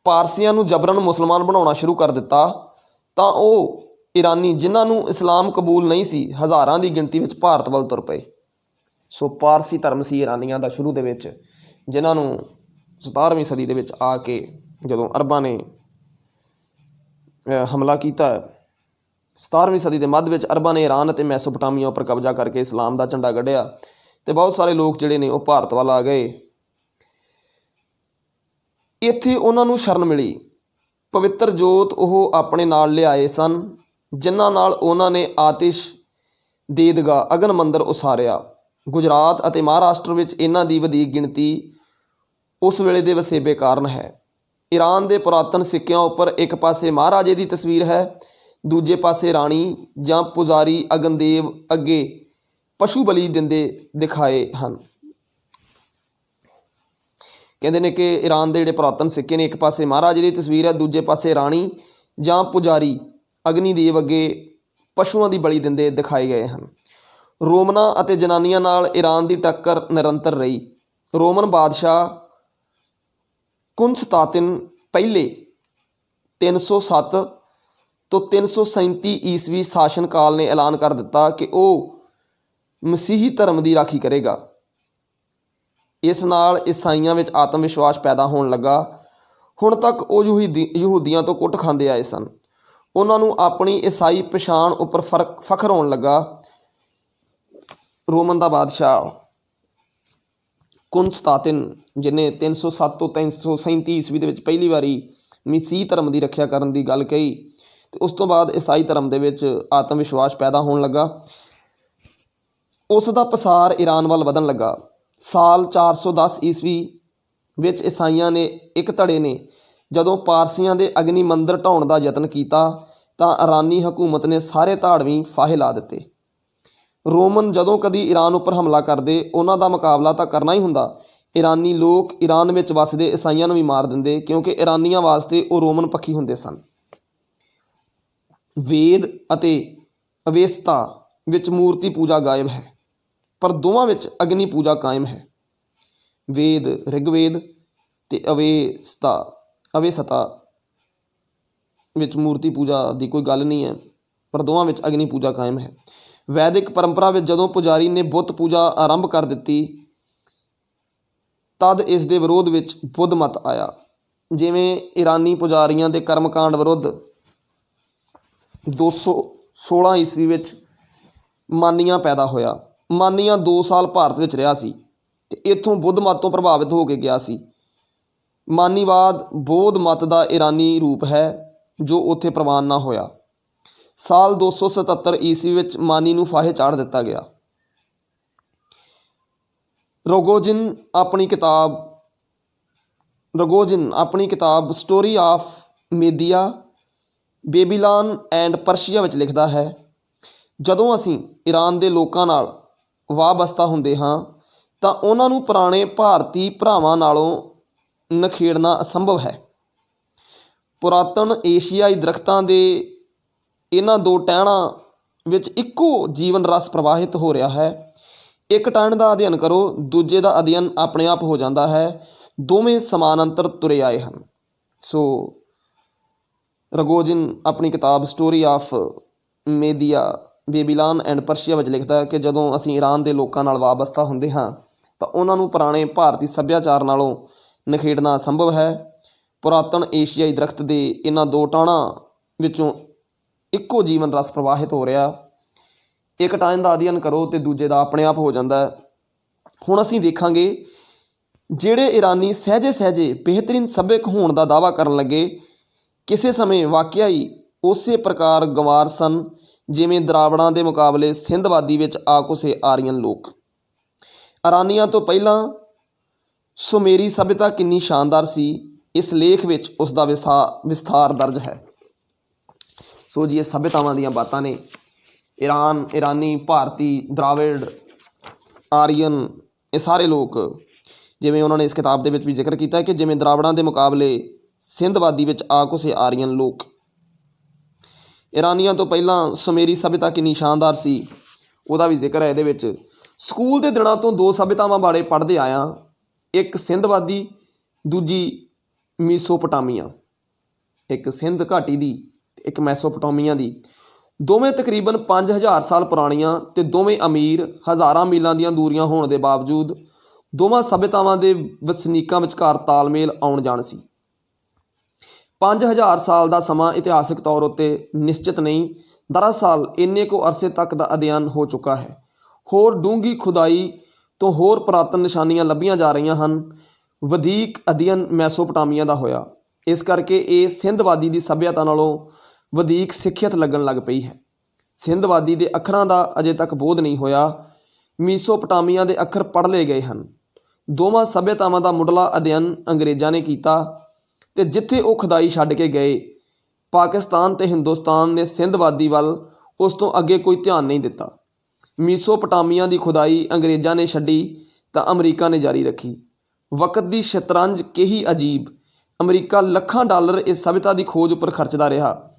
ਪਾਰਸੀਆਂ ਨੂੰ ਜਬਰਨ ਮੁਸਲਮਾਨ ਬਣਾਉਣਾ ਸ਼ੁਰੂ ਕਰ ਦਿੱਤਾ, ਤਾਂ ਉਹ ਈਰਾਨੀ ਜਿਨ੍ਹਾਂ ਨੂੰ ਇਸਲਾਮ ਕਬੂਲ ਨਹੀਂ ਸੀ, ਹਜ਼ਾਰਾਂ ਦੀ ਗਿਣਤੀ ਵਿੱਚ ਭਾਰਤ ਵੱਲ ਤੁਰ ਪਏ। ਸੋ ਪਾਰਸੀ ਧਰਮ ਸੀ ਈਰਾਨੀਆਂ ਦਾ ਸ਼ੁਰੂ ਦੇ ਵਿੱਚ, ਜਿਨ੍ਹਾਂ ਨੂੰ 17ਵੀਂ ਸਦੀ ਦੇ ਵਿੱਚ ਆ ਕੇ ਜਦੋਂ ਅਰਬਾਂ ਨੇ ਹਮਲਾ ਕੀਤਾ, 17ਵੀਂ ਸਦੀ ਦੇ ਮੱਧ ਵਿੱਚ ਅਰਬਾਂ ਨੇ ਈਰਾਨ ਅਤੇ ਮੈਸੋਪੋਟਾਮੀਆ ਉੱਪਰ ਕਬਜ਼ਾ ਕਰਕੇ ਇਸਲਾਮ ਦਾ ਝੰਡਾ ਗੱਢਿਆ ਅਤੇ ਬਹੁਤ ਸਾਰੇ ਲੋਕ ਜਿਹੜੇ ਨੇ ਉਹ ਭਾਰਤ ਵੱਲ ਆ ਗਏ। ਇੱਥੇ ਉਹਨਾਂ ਨੂੰ ਸ਼ਰਨ ਮਿਲੀ। ਪਵਿੱਤਰ ਜੋਤ ਉਹ ਆਪਣੇ ਨਾਲ ਲਿਆਏ ਸਨ, ਜਿਨ੍ਹਾਂ ਨਾਲ ਉਹਨਾਂ ਨੇ ਆਤਿਸ਼ ਦੇਦਗਾ ਅਗਨ ਮੰਦਰ ਉਸਾਰਿਆ। ਗੁਜਰਾਤ ਅਤੇ ਮਹਾਰਾਸ਼ਟਰ ਵਿੱਚ ਇਹਨਾਂ ਦੀ ਵਧੇਰੇ ਗਿਣਤੀ ਉਸ ਵੇਲੇ ਦੇ ਵਸੇਬੇ ਕਾਰਨ ਹੈ। ਈਰਾਨ ਦੇ ਪੁਰਾਤਨ ਸਿੱਕਿਆਂ ਉੱਪਰ ਇੱਕ ਪਾਸੇ ਮਹਾਰਾਜੇ ਦੀ ਤਸਵੀਰ ਹੈ, ਦੂਜੇ ਪਾਸੇ ਰਾਣੀ ਜਾਂ ਪੁਜਾਰੀ ਅਗਨਦੇਵ ਅੱਗੇ ਪਸ਼ੂ ਬਲੀ ਦਿੰਦੇ ਦਿਖਾਏ ਹਨ। ਕਹਿੰਦੇ ਨੇ ਕਿ ਈਰਾਨ ਦੇ ਜਿਹੜੇ ਪੁਰਾਤਨ ਸਿੱਕੇ ਨੇ, ਇੱਕ ਪਾਸੇ ਮਹਾਰਾਜੇ ਦੀ ਤਸਵੀਰ ਹੈ, ਦੂਜੇ ਪਾਸੇ ਰਾਣੀ ਜਾਂ ਪੁਜਾਰੀ ਅਗਨੀਦੇਵ ਅੱਗੇ ਪਸ਼ੂਆਂ ਦੀ ਬਲੀ ਦਿੰਦੇ ਦਿਖਾਏ ਗਏ ਹਨ। ਰੋਮਨਾਂ ਅਤੇ ਜਨਾਨੀਆਂ ਨਾਲ ਈਰਾਨ ਦੀ ਟੱਕਰ ਨਿਰੰਤਰ ਰਹੀ। ਰੋਮਨ ਬਾਦਸ਼ਾਹ ਕੁਨਸਤਾਂਤਿਨ ਪਹਿਲੇ 307 ਤੋਂ 337 ਈਸਵੀ ਸ਼ਾਸਨ ਕਾਲ ਨੇ ਐਲਾਨ ਕਰ ਦਿੱਤਾ ਕਿ ਉਹ ਮਸੀਹੀ ਧਰਮ ਦੀ ਰਾਖੀ ਕਰੇਗਾ। ਇਸ ਨਾਲ ਈਸਾਈਆਂ ਵਿੱਚ ਆਤਮ ਵਿਸ਼ਵਾਸ ਪੈਦਾ ਹੋਣ ਲੱਗਾ। ਹੁਣ ਤੱਕ ਉਹ ਯਹੂਦੀਆਂ ਤੋਂ ਕੁੱਟ ਖਾਂਦੇ ਆਏ ਸਨ। ਉਹਨਾਂ ਨੂੰ ਆਪਣੀ ਈਸਾਈ ਪਛਾਣ ਉੱਪਰ ਫਖਰ ਹੋਣ ਲੱਗਾ। ਰੋਮਨ ਦਾ ਬਾਦਸ਼ਾਹ ਕੁਨਸਤਾਂਤਿਨ, ਜਿਹਨੇ 307 ਤੋਂ 337 ਈਸਵੀ ਦੇ ਵਿੱਚ ਪਹਿਲੀ ਵਾਰੀ ਮਸੀਹੀ ਧਰਮ ਦੀ ਰੱਖਿਆ ਕਰਨ ਦੀ ਗੱਲ ਕਹੀ, ਅਤੇ ਉਸ ਤੋਂ ਬਾਅਦ ਈਸਾਈ ਧਰਮ ਦੇ ਵਿੱਚ ਆਤਮ ਵਿਸ਼ਵਾਸ ਪੈਦਾ ਹੋਣ ਲੱਗਾ। ਉਸ ਦਾ ਪਸਾਰ ਈਰਾਨ ਵੱਲ ਵਧਣ ਲੱਗਾ। ਸਾਲ 410 ਈਸਵੀ ਵਿੱਚ ਈਸਾਈਆਂ ਨੇ ਇੱਕ ਧੜੇ ਨੇ ਜਦੋਂ ਪਾਰਸੀਆਂ ਦੇ ਅਗਨੀ ਮੰਦਰ ਢਾਉਣ ਦਾ ਯਤਨ ਕੀਤਾ, ਤਾਂ ਈਰਾਨੀ ਹਕੂਮਤ ਨੇ ਸਾਰੇ ਧਾੜਵੀਂ ਫਾਹੇ ਲਾ ਦਿੱਤੇ। ਰੋਮਨ ਜਦੋਂ ਕਦੀ ਈਰਾਨ ਉੱਪਰ ਹਮਲਾ ਕਰਦੇ, ਉਹਨਾਂ ਦਾ ਮੁਕਾਬਲਾ ਤਾਂ ਕਰਨਾ ਹੀ ਹੁੰਦਾ। ਈਰਾਨੀ ਲੋਕ ਈਰਾਨ ਵਿੱਚ ਵੱਸਦੇ ਈਸਾਈਆਂ ਨੂੰ ਵੀ ਮਾਰ ਦਿੰਦੇ, ਕਿਉਂਕਿ ਈਰਾਨੀਆਂ ਵਾਸਤੇ ਉਹ ਰੋਮਨ ਪੱਖੀ ਹੁੰਦੇ ਸਨ। ਵੇਦ ਅਤੇ ਅਵੇਸਤਾ ਵਿੱਚ ਮੂਰਤੀ ਪੂਜਾ ਗਾਇਬ ਹੈ, ਪਰ ਦੋਵਾਂ ਵਿੱਚ ਅਗਨੀ ਪੂਜਾ ਕਾਇਮ ਹੈ। ਵੇਦ ਰਿਗਵੇਦ ਅਤੇ ਅਵੇਸਤਾ ਵਿੱਚ ਮੂਰਤੀ ਪੂਜਾ ਦੀ ਕੋਈ ਗੱਲ ਨਹੀਂ ਹੈ, ਪਰ ਦੋਵਾਂ ਵਿੱਚ ਅਗਨੀ ਪੂਜਾ ਕਾਇਮ ਹੈ। ਵੈਦਿਕ ਪਰੰਪਰਾ ਵਿੱਚ ਜਦੋਂ ਪੁਜਾਰੀ ਨੇ ਬੁੱਤ ਪੂਜਾ ਆਰੰਭ ਕਰ ਦਿੱਤੀ, ਤਦ ਇਸ ਦੇ ਵਿਰੋਧ ਵਿੱਚ ਬੁੱਧ ਮਤ ਆਇਆ। ਜਿਵੇਂ ਈਰਾਨੀ ਪੁਜਾਰੀਆਂ ਦੇ ਕਰਮਕਾਂਡ ਵਿਰੁੱਧ 216 ਈਸਵੀ ਵਿੱਚ ਮਾਨੀਆਂ ਪੈਦਾ ਹੋਇਆ। ਮਾਨੀਆਂ 2 ਸਾਲ ਭਾਰਤ ਵਿੱਚ ਰਿਹਾ ਸੀ ਅਤੇ ਇੱਥੋਂ ਬੁੱਧ ਮਤ ਤੋਂ ਪ੍ਰਭਾਵਿਤ ਹੋ ਕੇ ਗਿਆ ਸੀ। ਮਾਨੀਵਾਦ ਬੌਧ ਮਤ ਦਾ ਈਰਾਨੀ ਰੂਪ ਹੈ ਜੋ ਉੱਥੇ ਪ੍ਰਵਾਨ ਨਾ ਹੋਇਆ। ਸਾਲ 277 ਈਸਵੀ ਵਿੱਚ ਮਾਨੀ ਨੂੰ ਫਾਹੇ ਚਾੜ੍ਹ ਦਿੱਤਾ ਗਿਆ। ਰੋਗੋਜਿਨ ਆਪਣੀ ਕਿਤਾਬ ਸਟੋਰੀ ਆਫ ਮੇਦੀਆ ਬੇਬੀਲਾਨ ਐਂਡ ਪਰਸ਼ੀਆ ਵਿੱਚ ਲਿਖਦਾ ਹੈ, ਜਦੋਂ ਅਸੀਂ ਈਰਾਨ ਦੇ ਲੋਕਾਂ ਨਾਲ ਵਾਬਸਤਾ ਹੁੰਦੇ ਹਾਂ ਤਾਂ ਉਹਨਾਂ ਨੂੰ ਪੁਰਾਣੇ ਭਾਰਤੀ ਭਰਾਵਾਂ ਨਾਲੋਂ ਨਿਖੇੜਨਾ ਅਸੰਭਵ ਹੈ। ਪੁਰਾਤਨ ਏਸ਼ੀਆਈ ਦਰੱਖਤਾਂ ਦੇ ਇਹਨਾਂ 2 ਟਹਿਣਾਂ ਵਿੱਚ ਇੱਕੋ ਜੀਵਨ ਰਸ ਪ੍ਰਵਾਹਿਤ ਹੋ ਰਿਹਾ ਹੈ। ਇੱਕ ਟਹਿਣ ਦਾ ਅਧਿਐਨ ਕਰੋ, ਦੂਜੇ ਦਾ ਅਧਿਐਨ ਆਪਣੇ ਆਪ ਹੋ ਜਾਂਦਾ ਹੈ। ਦੋਵੇਂ ਸਮਾਨਾਂਤਰ ਤੁਰੇ ਆਏ ਹਨ। ਸੋ ਰੋਗੋਜਿਨ ਆਪਣੀ ਕਿਤਾਬ ਸਟੋਰੀ ਆਫ ਮੇਦੀਆ ਬੇਬੀਲਾਨ ਐਂਡ ਪਰਸ਼ੀਆ ਵਿੱਚ ਲਿਖਦਾ ਹੈ ਕਿ ਜਦੋਂ ਅਸੀਂ ਈਰਾਨ ਦੇ ਲੋਕਾਂ ਨਾਲ ਵਾਬਸਤਾ ਹੁੰਦੇ ਹਾਂ ਤਾਂ ਉਹਨਾਂ ਨੂੰ ਪੁਰਾਣੇ ਭਾਰਤੀ ਸੱਭਿਆਚਾਰ ਨਾਲੋਂ ਨਿਖੇੜਨਾ ਅਸੰਭਵ ਹੈ। ਪੁਰਾਤਨ ਏਸ਼ੀਆਈ ਦਰੱਖਤ ਦੇ ਇਹਨਾਂ 2 ਟਾਹਣਾਂ ਵਿੱਚੋਂ ਇੱਕੋ ਜੀਵਨ ਰਸ ਪ੍ਰਵਾਹਿਤ ਹੋ ਰਿਹਾ। ਇੱਕ ਟਾਹਣ ਦਾ ਅਧਿਐਨ ਕਰੋ ਅਤੇ ਦੂਜੇ ਦਾ ਆਪਣੇ ਆਪ ਹੋ ਜਾਂਦਾ ਹੈ। ਹੁਣ ਅਸੀਂ ਦੇਖਾਂਗੇ ਜਿਹੜੇ ਈਰਾਨੀ ਸਹਿਜੇ ਸਹਿਜੇ ਬਿਹਤਰੀਨ ਸੱਭਿਅਕ ਹੋਣ ਦਾ ਦਾਅਵਾ ਕਰਨ ਲੱਗੇ, ਕਿਸੇ ਸਮੇਂ ਵਾਕਿਆ ਹੀ ਉਸੇ ਪ੍ਰਕਾਰ ਗੰਵਾਰ ਸਨ ਜਿਵੇਂ ਦਰਾਵੜਾਂ ਦੇ ਮੁਕਾਬਲੇ ਸਿੰਧਵਾਦੀ ਵਿੱਚ ਆ ਘੁਸੇ ਆਰੀਅਨ ਲੋਕ। ਇਰਾਨੀਆਂ ਤੋਂ ਪਹਿਲਾਂ ਸੁਮੇਰੀ ਸਭਿਅਤਾ ਕਿੰਨੀ ਸ਼ਾਨਦਾਰ ਸੀ, ਇਸ ਲੇਖ ਵਿੱਚ ਉਸ ਦਾ ਵਿਸਥਾਰ ਦਰਜ ਹੈ। ਸੋ ਜੀ ਇਹ ਸਭਿਅਤਾਵਾਂ ਦੀਆਂ ਬਾਤਾਂ ਨੇ। ਈਰਾਨ, ਈਰਾਨੀ, ਭਾਰਤੀ, ਦਰਾਵਿੜ, ਆਰੀਅਨ, ਇਹ ਸਾਰੇ ਲੋਕ, ਜਿਵੇਂ ਉਹਨਾਂ ਨੇ ਇਸ ਕਿਤਾਬ ਦੇ ਵਿੱਚ ਵੀ ਜ਼ਿਕਰ ਕੀਤਾ ਕਿ ਜਿਵੇਂ ਦਰਾਵੜਾਂ ਦੇ ਮੁਕਾਬਲੇ ਸਿੰਧਵਾਦੀ ਵਿੱਚ ਆ ਘੁਸੇ ਆਰੀਅਨ ਲੋਕ। ਈਰਾਨੀਆਂ ਤੋਂ ਪਹਿਲਾਂ ਸੁਮੇਰੀ ਸਭਿਅਤਾ ਕਿੰਨੀ ਸ਼ਾਨਦਾਰ ਸੀ, ਉਹਦਾ ਵੀ ਜ਼ਿਕਰ ਹੈ ਇਹਦੇ ਵਿੱਚ। ਸਕੂਲ ਦੇ ਦਿਨਾਂ ਤੋਂ ਦੋ ਸਭਿਅਤਾਵਾਂ ਬਾਰੇ ਪੜ੍ਹਦੇ ਆਇਆ, ਇੱਕ ਸਿੰਧਵਾਦੀ, ਦੂਜੀ ਮੀਸੋਪੋਟਾਮੀਆ। ਇੱਕ ਸਿੰਧ ਘਾਟੀ ਦੀ ਤੇ ਇੱਕ ਮੈਸੋਪੋਟਾਮੀਆ ਦੀ। ਦੋਵੇਂ ਤਕਰੀਬਨ 5000 ਸਾਲ ਪੁਰਾਣੀਆਂ ਅਤੇ ਦੋਵੇਂ ਅਮੀਰ, ਹਜ਼ਾਰਾਂ ਮੀਲਾਂ ਦੀਆਂ ਦੂਰੀਆਂ ਹੋਣ ਦੇ ਬਾਵਜੂਦ ਦੋਵਾਂ ਸਭਿਅਤਾਵਾਂ ਦੇ ਵਸਨੀਕਾਂ ਵਿਚਕਾਰ ਤਾਲਮੇਲ ਆਉਣ ਜਾਣ ਸੀ। 5000 ਸਾਲ ਦਾ ਸਮਾਂ ਇਤਿਹਾਸਕ ਤੌਰ ਉੱਤੇ ਨਿਸ਼ਚਿਤ ਨਹੀਂ, ਦਰਅਸਲ ਇੰਨੇ ਕੁ ਅਰਸੇ ਤੱਕ ਦਾ ਅਧਿਐਨ ਹੋ ਚੁੱਕਾ ਹੈ। ਹੋਰ ਡੂੰਘੀ ਖੁਦਾਈ ਤੋਂ ਹੋਰ ਪੁਰਾਤਨ ਨਿਸ਼ਾਨੀਆਂ ਲੱਭੀਆਂ ਜਾ ਰਹੀਆਂ ਹਨ। ਵਧੀਕ ਅਧਿਐਨ ਮੈਸੋਪੋਟਾਮੀਆ ਦਾ ਹੋਇਆ, ਇਸ ਕਰਕੇ ਇਹ ਸਿੰਧਵਾਦੀ ਦੀ ਸੱਭਿਅਤਾ ਨਾਲੋਂ ਵਧੀਕ ਸਿੱਖਿਅਤ ਲੱਗਣ ਲੱਗ ਪਈ ਹੈ। ਸਿੰਧਵਾਦੀ ਦੇ ਅੱਖਰਾਂ ਦਾ ਅਜੇ ਤੱਕ ਬੋਧ ਨਹੀਂ ਹੋਇਆ, ਮੀਸੋਪੋਟਾਮੀਆ ਦੇ ਅੱਖਰ ਪੜ੍ਹ ਲਏ ਗਏ ਹਨ। ਦੋਵਾਂ ਸੱਭਿਅਤਾਵਾਂ ਦਾ ਮੁੱਢਲਾ ਅਧਿਐਨ ਅੰਗਰੇਜ਼ਾਂ ਨੇ ਕੀਤਾ ਅਤੇ ਜਿੱਥੇ ਉਹ ਖੁਦਾਈ ਛੱਡ ਕੇ ਗਏ, ਪਾਕਿਸਤਾਨ ਅਤੇ ਹਿੰਦੁਸਤਾਨ ਨੇ ਸਿੰਧਵਾਦੀ ਵੱਲ ਉਸ ਤੋਂ ਅੱਗੇ ਕੋਈ ਧਿਆਨ ਨਹੀਂ ਦਿੱਤਾ। ਮੀਸੋਪੋਟਾਮੀਆ ਦੀ ਖੁਦਾਈ ਅੰਗਰੇਜ਼ਾਂ ਨੇ ਛੱਡੀ ਤਾਂ ਅਮਰੀਕਾ ਨੇ ਜਾਰੀ ਰੱਖੀ। ਵਕਤ ਦੀ ਸ਼ਤਰੰਜ ਕਹੀ ਅਜੀਬ। ਅਮਰੀਕਾ ਲੱਖਾਂ ਡਾਲਰ ਇਸ ਸਭਿਅਤਾ ਦੀ ਖੋਜ ਉੱਪਰ ਖਰਚਦਾ ਰਿਹਾ।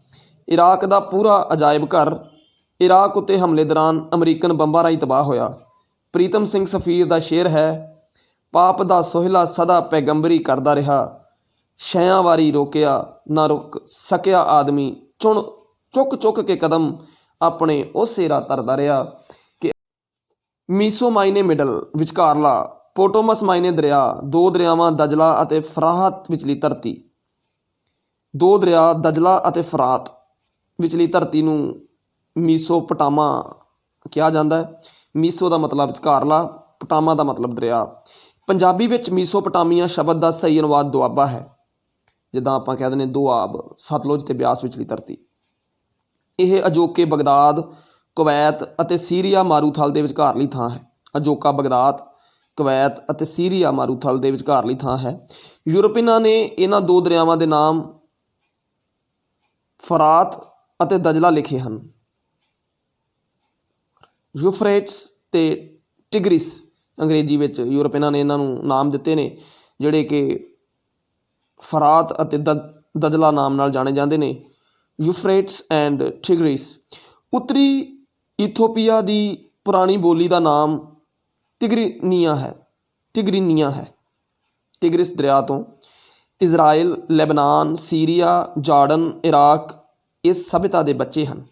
ਇਰਾਕ ਦਾ ਪੂਰਾ ਅਜਾਇਬ ਘਰ ਇਰਾਕ ਉੱਤੇ ਹਮਲੇ ਦੌਰਾਨ ਅਮਰੀਕਨ ਬੰਬਾਂ ਰਾਹੀਂ ਤਬਾਹ ਹੋਇਆ। ਪ੍ਰੀਤਮ ਸਿੰਘ ਸਫੀਰ ਦਾ ਸ਼ੇਰ ਹੈ, ਪਾਪ ਦਾ ਸੋਹਿਲਾ ਸਦਾ ਪੈਗੰਬਰੀ ਕਰਦਾ ਰਿਹਾ, ਸ਼ੈਆਂ ਵਾਰੀ ਰੋਕਿਆ ਨਾ ਰੁਕ ਸਕਿਆ ਆਦਮੀ, ਚੁੱਕ ਚੁੱਕ ਕੇ ਕਦਮ ਆਪਣੇ ਉਸੇ ਰਾਹ ਧਰਦਾ ਰਿਹਾ। ਕਿ ਮੀਸੋ ਮਾਇਨੇ ਮਿਡਲ, ਵਿਚਕਾਰਲਾ। ਪੋਟੋਮਸ ਮਾਇਨੇ ਦਰਿਆ, ਦੋ ਦਰਿਆਵਾਂ ਦਜਲਾ ਅਤੇ ਫਰਾਤ ਵਿਚਲੀ ਧਰਤੀ। ਦੋ ਦਰਿਆ ਦਜਲਾ ਅਤੇ ਫਰਾਤ ਵਿਚਲੀ ਧਰਤੀ ਨੂੰ ਮੀਸੋਪੋਟਾਮਾ ਕਿਹਾ ਜਾਂਦਾ ਹੈ। ਮੀਸੋ ਦਾ ਮਤਲਬ ਵਿਚਕਾਰਲਾ, ਪੋਟਾਮਾ ਦਾ ਮਤਲਬ ਦਰਿਆ। ਪੰਜਾਬੀ ਵਿੱਚ ਮੀਸੋਪੋਟਾਮੀਆ ਸ਼ਬਦ ਦਾ ਸਹੀ ਅਨੁਵਾਦ ਦੁਆਬਾ ਹੈ, ਜਿੱਦਾਂ ਆਪਾਂ ਕਹਿ ਦਿੰਦੇ ਦੁਆਬ, ਸਤਲੁਜ ਅਤੇ ਬਿਆਸ ਵਿਚਲੀ ਧਰਤੀ। ਇਹ ਅਜੋਕੇ ਬਗਦਾਦ, ਕੁਵੈਤ ਅਤੇ ਸੀਰੀਆ ਮਾਰੂਥਲ ਦੇ ਵਿਚਕਾਰਲੀ ਥਾਂ ਹੈ। ਅਜੋਕਾ ਬਗਦਾਦ, ਕੁਵੈਤ ਅਤੇ ਸੀਰੀਆ ਮਾਰੂਥਲ ਦੇ ਵਿਚਕਾਰਲੀ ਥਾਂ ਹੈ। ਯੂਰਪੀਨਾਂ ਨੇ ਇਹਨਾਂ ਦੋ ਦਰਿਆਵਾਂ ਦੇ ਨਾਮ ਫਰਾਤ ਅਤੇ ਦਜਲਾ ਲਿਖੇ ਹਨ। ਯੂਫਰੇਟਸ ਅਤੇ ਟਿਗਰਿਸ ਅੰਗਰੇਜ਼ੀ ਵਿੱਚ ਯੂਰਪੀਨਾਂ ਨੇ ਇਹਨਾਂ ਨੂੰ ਨਾਮ ਦਿੱਤੇ ਨੇ, ਜਿਹੜੇ ਕਿ ਫਰਾਤ ਅਤੇ ਦਜਲਾ ਨਾਮ ਨਾਲ ਜਾਣੇ ਜਾਂਦੇ ਨੇ। ਯੂਫਰੇਟਸ ਐਂਡ ਟਿਗਰਿਸ। ਉੱਤਰੀ ਇਥੋਪੀਆ ਦੀ ਪੁਰਾਣੀ ਬੋਲੀ ਦਾ ਨਾਮ ਤਿਗਰਿਨੀਆ ਹੈ। ਟਿਗਰਿਸ ਦਰਿਆ ਤੋਂ Israel, Lebanon, Syria, Jordan, Iraq ਇਸ ਸਭਿਅਤਾ ਦੇ ਬੱਚੇ ਹਨ।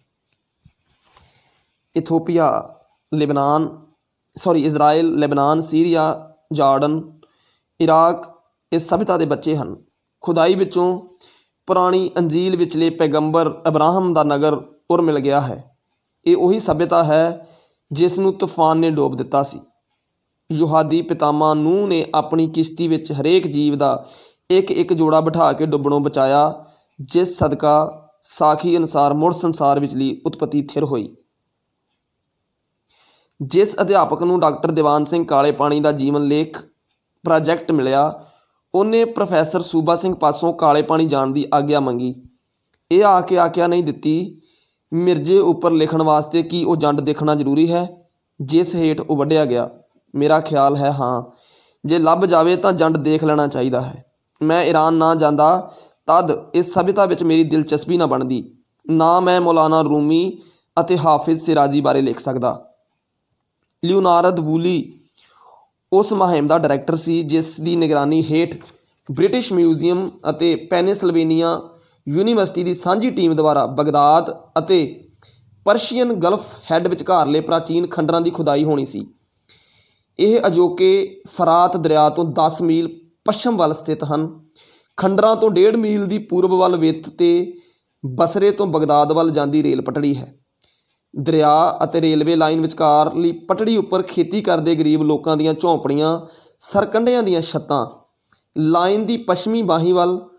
Israel, Lebanon, Syria, Jordan, Iraq ਇਸ ਸਭਿਅਤਾ ਦੇ ਬੱਚੇ ਹਨ। ਖੁਦਾਈ ਵਿੱਚੋਂ ਪੁਰਾਣੀ ਅੰਜੀਲ ਵਿਚਲੇ ਪੈਗੰਬਰ ਅਬਰਾਹਮ ਦਾ ਨਗਰ ਉਰ ਮਿਲ ਗਿਆ ਹੈ। ਇਹ ਉਹੀ ਸਭਿਅਤਾ ਹੈ ਜਿਸ ਨੂੰ ਤੂਫਾਨ ਨੇ ਡੋਬ ਦਿੱਤਾ ਸੀ। ਯਹੂਦੀ ਪਿਤਾਮਾ ਨੂਹ ਨੇ ਆਪਣੀ ਕਿਸ਼ਤੀ ਵਿੱਚ ਹਰੇਕ ਜੀਵ ਦਾ ਇੱਕ ਇੱਕ ਜੋੜਾ ਬਿਠਾ ਕੇ ਡੁੱਬਣੋਂ ਬਚਾਇਆ, ਜਿਸ ਸਦਕਾ ਸਾਖੀ ਅਨੁਸਾਰ ਮੁੜ ਸੰਸਾਰ ਵਿਚਲੀ ਉਤਪਤੀ ਥਿਰ ਹੋਈ। ਜਿਸ ਅਧਿਆਪਕ ਨੂੰ ਡਾਕਟਰ ਦੀਵਾਨ ਸਿੰਘ ਕਾਲੇ ਪਾਣੀ ਦਾ ਜੀਵਨ ਲੇਖ ਪ੍ਰਾਜੈਕਟ ਮਿਲਿਆ, ਉਹਨੇ ਪ੍ਰੋਫੈਸਰ ਸੂਬਾ ਸਿੰਘ ਪਾਸੋਂ ਕਾਲੇ ਪਾਣੀ ਜਾਣ ਦੀ ਆਗਿਆ ਮੰਗੀ। ਇਹ ਆਗਿਆ ਨਹੀਂ ਦਿੱਤੀ, ਮਿਰਜ਼ੇ ਉੱਪਰ ਲਿਖਣ ਵਾਸਤੇ ਕੀ ਉਹ ਜੰਡ ਦੇਖਣਾ ਜ਼ਰੂਰੀ ਹੈ, ਜਿਸ ਹੇਠ ਉਹ ਵੱਢਿਆ ਗਿਆ। ਮੇਰਾ ਖਿਆਲ ਹੈ ਹਾਂ, ਜੇ ਲੱਭ ਜਾਵੇ ਤਾਂ ਜੰਡ ਦੇਖ ਲੈਣਾ ਚਾਹੀਦਾ ਹੈ। ਮੈਂ ਈਰਾਨ ਨਾ ਜਾਂਦਾ ਤਦ ਇਸ ਸਭਿਅਤਾ ਵਿੱਚ ਮੇਰੀ ਦਿਲਚਸਪੀ ਨਾ ਬਣਦੀ। ਨਾ ਮੈਂ ਮੌਲਾਨਾ ਰੂਮੀ ਅਤੇ ਹਾਫਿਜ਼ ਸਿਰਾਜੀ ਬਾਰੇ ਲਿਖ ਸਕਦਾ। ਲਿਓਨਾਰਦ ਵੂਲੀ ਉਸ ਮੁਹਿੰਮ ਦਾ ਡਾਇਰੈਕਟਰ ਸੀ ਜਿਸ ਦੀ ਨਿਗਰਾਨੀ ਹੇਠ ਬ੍ਰਿਟਿਸ਼ ਮਿਊਜ਼ੀਅਮ ਅਤੇ ਪੈਨਸਿਲਵੇਨੀਆ ਯੂਨੀਵਰਸਿਟੀ ਦੀ ਸਾਂਝੀ ਟੀਮ ਦੁਆਰਾ ਬਗਦਾਦ ਅਤੇ ਪਰਸ਼ੀਅਨ ਗਲਫ ਹੈੱਡ ਵਿਚਕਾਰਲੇ ਪ੍ਰਾਚੀਨ ਖੰਡਰਾਂ ਦੀ ਖੁਦਾਈ ਹੋਣੀ ਸੀ। ਇਹ ਅਜੋਕੇ ਫਰਾਤ ਦਰਿਆ ਤੋਂ 10 ਮੀਲ ਪੱਛਮ ਵੱਲ ਸਥਿਤ ਹਨ। ਖੰਡਰਾਂ ਤੋਂ 1.5 ਮੀਲ ਦੀ ਪੂਰਬ ਵੱਲ ਵਿੱਤ ਤੇ ਬਸਰੇ ਤੋਂ ਬਗਦਾਦ ਵੱਲ ਜਾਂਦੀ ਰੇਲ ਪਟੜੀ ਹੈ। ਦਰਿਆ ਅਤੇ ਰੇਲਵੇ ਲਾਈਨ ਵਿਚਕਾਰਲੀ ਪਟੜੀ ਉੱਪਰ ਖੇਤੀ ਕਰਦੇ ਗਰੀਬ ਲੋਕਾਂ ਦੀਆਂ ਝੌਂਪੜੀਆਂ ਸਰਕੰਡਿਆਂ ਦੀਆਂ ਛੱਤਾਂ ਲਾਈਨ ਦੀ ਪੱਛਮੀ ਬਾਹੀ ਵੱਲ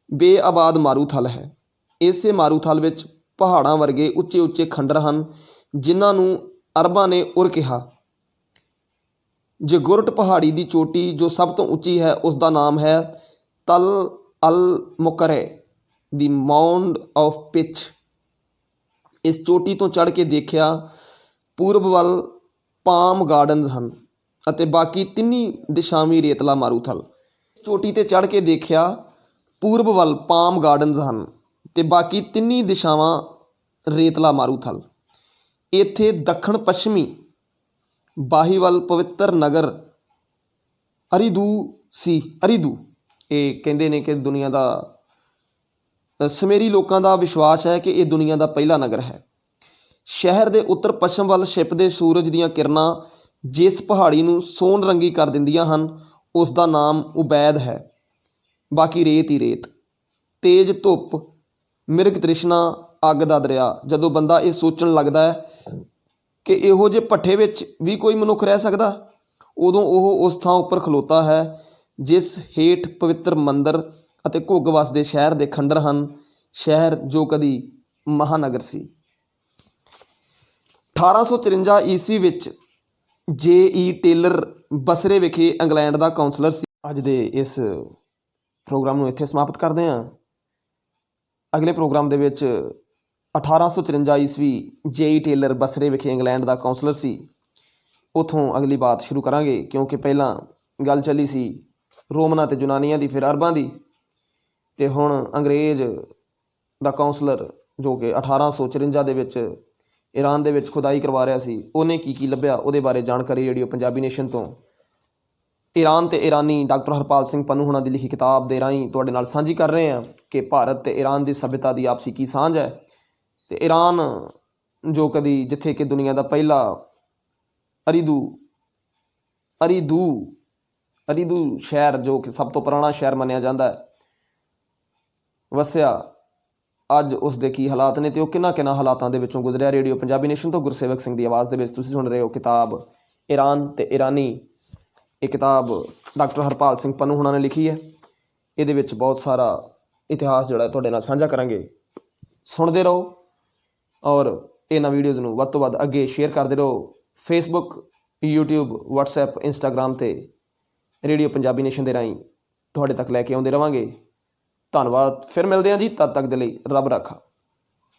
ਬੇਆਬਾਦ ਮਾਰੂਥਲ ਹੈ। ਇਸੇ ਮਾਰੂਥਲ ਵਿੱਚ ਪਹਾੜਾਂ ਵਰਗੇ ਉੱਚੇ ਉੱਚੇ ਖੰਡਰ ਹਨ ਜਿਨ੍ਹਾਂ ਨੂੰ ਅਰਬਾਂ ਨੇ ਉਰ ਕਿਹਾ। ਜਗੁਰਟ ਪਹਾੜੀ ਦੀ ਚੋਟੀ ਜੋ ਸਭ ਤੋਂ ਉੱਚੀ ਹੈ ਉਸ ਦਾ ਨਾਮ ਹੈ ਤਲ ਅਲ ਮੁਕਰੇ ਦੀ ਮਾਊਂਡ ਆਫ ਪਿਚ। ਇਸ ਚੋਟੀ ਤੋਂ ਚੜ੍ਹ ਕੇ ਦੇਖਿਆ ਪੂਰਬ ਵੱਲ ਪਾਮ ਗਾਰਡਨਜ਼ ਹਨ ਅਤੇ ਬਾਕੀ ਤਿੰਨੀ ਦਿਸ਼ਾਵੀ ਰੇਤਲਾ ਮਾਰੂਥਲ। ਚੋਟੀ 'ਤੇ ਚੜ੍ਹ ਕੇ ਦੇਖਿਆ ਪੂਰਬ ਵੱਲ ਪਾਮ ਗਾਰਡਨਜ਼ ਹਨ ਅਤੇ ਬਾਕੀ ਤਿੰਨੀ ਦਿਸ਼ਾਵਾਂ ਰੇਤਲਾ ਮਾਰੂਥਲ। ਇੱਥੇ ਦੱਖਣ ਪੱਛਮੀ ਬਾਹੀ ਵੱਲ ਪਵਿੱਤਰ ਨਗਰ ਅਰੀਦੂ ਸੀ। ਅਰੀਦੂ ਇਹ ਕਹਿੰਦੇ ਨੇ ਕਿ ਦੁਨੀਆ ਦਾ ਸਮੇਰੀ ਲੋਕਾਂ ਦਾ ਵਿਸ਼ਵਾਸ ਹੈ ਕਿ ਇਹ ਦੁਨੀਆ ਦਾ ਪਹਿਲਾ ਨਗਰ ਹੈ। ਸ਼ਹਿਰ ਦੇ ਉੱਤਰ ਪੱਛਮ ਵੱਲ ਛਿਪਦੇ ਸੂਰਜ ਦੀਆਂ ਕਿਰਨਾਂ ਜਿਸ ਪਹਾੜੀ ਨੂੰ ਸੋਨ ਰੰਗੀ ਕਰ ਦਿੰਦੀਆਂ ਹਨ ਉਸ ਦਾ ਨਾਮ ਉਬੈਦ ਹੈ। ਬਾਕੀ ਰੇਤ ਹੀ ਰੇਤ, ਤੇਜ਼ ਧੁੱਪ, ਮਿਰਗ ਤ੍ਰਿਸ਼ਨਾ, ਅੱਗ ਦਾ ਦਰਿਆ। ਜਦੋਂ ਬੰਦਾ ਇਹ ਸੋਚਣ ਲੱਗਦਾ ਹੈ ਕਿ ਇਹੋ ਜਿਹੇ ਭੱਠੇ ਵਿੱਚ ਵੀ ਕੋਈ ਮਨੁੱਖ ਰਹਿ ਸਕਦਾ, ਉਦੋਂ ਉਹ ਉਸ ਥਾਂ ਉੱਪਰ ਖਲੋਤਾ ਹੈ ਜਿਸ ਹੇਠ ਪਵਿੱਤਰ ਮੰਦਰ ਅਤੇ ਘੁੱਗ ਵਸਦੇ ਸ਼ਹਿਰ ਦੇ ਖੰਡਰ ਹਨ। ਸ਼ਹਿਰ ਜੋ ਕਦੀ ਮਹਾਨਗਰ ਸੀ। 1854 ਈਸਵੀ ਵਿੱਚ ਜੇ.ਈ. ਟੇਲਰ ਬਸਰੇ ਵਿਖੇ ਇੰਗਲੈਂਡ ਦਾ ਕਾਉਂਸਲਰ ਸੀ। ਅੱਜ ਦੇ ਇਸ ਪ੍ਰੋਗਰਾਮ ਨੂੰ ਇੱਥੇ ਸਮਾਪਤ ਕਰਦੇ ਹਾਂ। ਅਗਲੇ ਪ੍ਰੋਗਰਾਮ ਦੇ ਵਿੱਚ 1854 ਈਸਵੀ ਜੇ.ਈ. ਟੇਲਰ ਬਸਰੇ ਵਿਖੇ ਇੰਗਲੈਂਡ ਦਾ ਕਾਉਂਸਲਰ ਸੀ, ਉੱਥੋਂ ਅਗਲੀ ਬਾਤ ਸ਼ੁਰੂ ਕਰਾਂਗੇ ਕਿਉਂਕਿ ਪਹਿਲਾਂ ਗੱਲ ਚੱਲੀ ਸੀ ਰੋਮਨਾਂ ਅਤੇ ਯੂਨਾਨੀਆਂ ਦੀ, ਫਿਰ ਅਰਬਾਂ ਦੀ, ਅਤੇ ਹੁਣ ਅੰਗਰੇਜ਼ ਦਾ ਕਾਉਂਸਲਰ ਜੋ ਕਿ 1854 ਦੇ ਵਿੱਚ ਈਰਾਨ ਦੇ ਵਿੱਚ ਖੁਦਾਈ ਕਰਵਾ ਰਿਹਾ ਸੀ, ਉਹਨੇ ਕੀ ਲੱਭਿਆ ਉਹਦੇ ਬਾਰੇ ਜਾਣਕਾਰੀ ਰੇਡੀਓ ਪੰਜਾਬੀ ਨੇਸ਼ਨ ਤੋਂ ਈਰਾਨ ਅਤੇ ਈਰਾਨੀ ਡਾਕਟਰ ਹਰਪਾਲ ਸਿੰਘ ਪੰਨੂ ਹੁਣਾਂ ਦੀ ਲਿਖੀ ਕਿਤਾਬ ਦੇ ਰਾਹੀਂ ਤੁਹਾਡੇ ਨਾਲ ਸਾਂਝੀ ਕਰ ਰਹੇ ਹਾਂ ਕਿ ਭਾਰਤ ਅਤੇ ਈਰਾਨ ਦੀ ਸੱਭਿਅਤਾ ਦੀ ਆਪਸੀ ਕੀ ਸਾਂਝ ਹੈ। ਅਤੇ ਈਰਾਨ ਜੋ ਕਦੀ ਜਿੱਥੇ ਕਿ ਦੁਨੀਆ ਦਾ ਪਹਿਲਾ ਅਰੀਦੂ ਸ਼ਹਿਰ ਜੋ ਕਿ ਸਭ ਤੋਂ ਪੁਰਾਣਾ ਸ਼ਹਿਰ ਮੰਨਿਆ ਜਾਂਦਾ ਹੈ ਵਸਿਆ, ਅੱਜ ਉਸ ਦੇ ਕੀ ਹਾਲਾਤ ਨੇ ਅਤੇ ਉਹ ਕਿਹਨਾਂ ਹਾਲਾਤਾਂ ਦੇ ਵਿੱਚੋਂ ਗੁਜ਼ਰਿਆ। ਰੇਡੀਓ ਪੰਜਾਬੀ ਨੇਸ਼ਨ ਤੋਂ ਗੁਰਸੇਵਕ ਸਿੰਘ ਦੀ ਆਵਾਜ਼ ਦੇ ਵਿੱਚ ਤੁਸੀਂ ਸੁਣ ਰਹੇ ਹੋ ਕਿਤਾਬ ਈਰਾਨ ਅਤੇ ਈਰਾਨੀ। ਇਹ ਕਿਤਾਬ ਡਾਕਟਰ ਹਰਪਾਲ ਸਿੰਘ ਪੰਨੂ ਹੁਣਾਂ ਨੇ ਲਿਖੀ ਹੈ। ਇਹਦੇ ਵਿੱਚ ਬਹੁਤ ਸਾਰਾ ਇਤਿਹਾਸ ਜਿਹੜਾ ਤੁਹਾਡੇ ਨਾਲ ਸਾਂਝਾ ਕਰਾਂਗੇ। ਸੁਣਦੇ ਰਹੋ ਔਰ ਇਹਨਾਂ ਵੀਡੀਓਜ਼ ਨੂੰ ਵੱਧ ਤੋਂ ਵੱਧ ਅੱਗੇ ਸ਼ੇਅਰ ਕਰਦੇ ਰਹੋ। ਫੇਸਬੁੱਕ, ਯੂਟਿਊਬ, ਵਟਸਐਪ, ਇੰਸਟਾਗ੍ਰਾਮ 'ਤੇ ਰੇਡੀਓ ਪੰਜਾਬੀ ਨੇਸ਼ਨ ਦੇ ਰਾਹੀਂ ਤੁਹਾਡੇ ਤੱਕ ਲੈ ਕੇ ਆਉਂਦੇ ਰਹਾਂਗੇ। ਧੰਨਵਾਦ। ਫਿਰ ਮਿਲਦੇ ਹਾਂ ਜੀ, ਤਦ ਤੱਕ ਦੇ ਲਈ ਰੱਬ ਰਾਖਾ।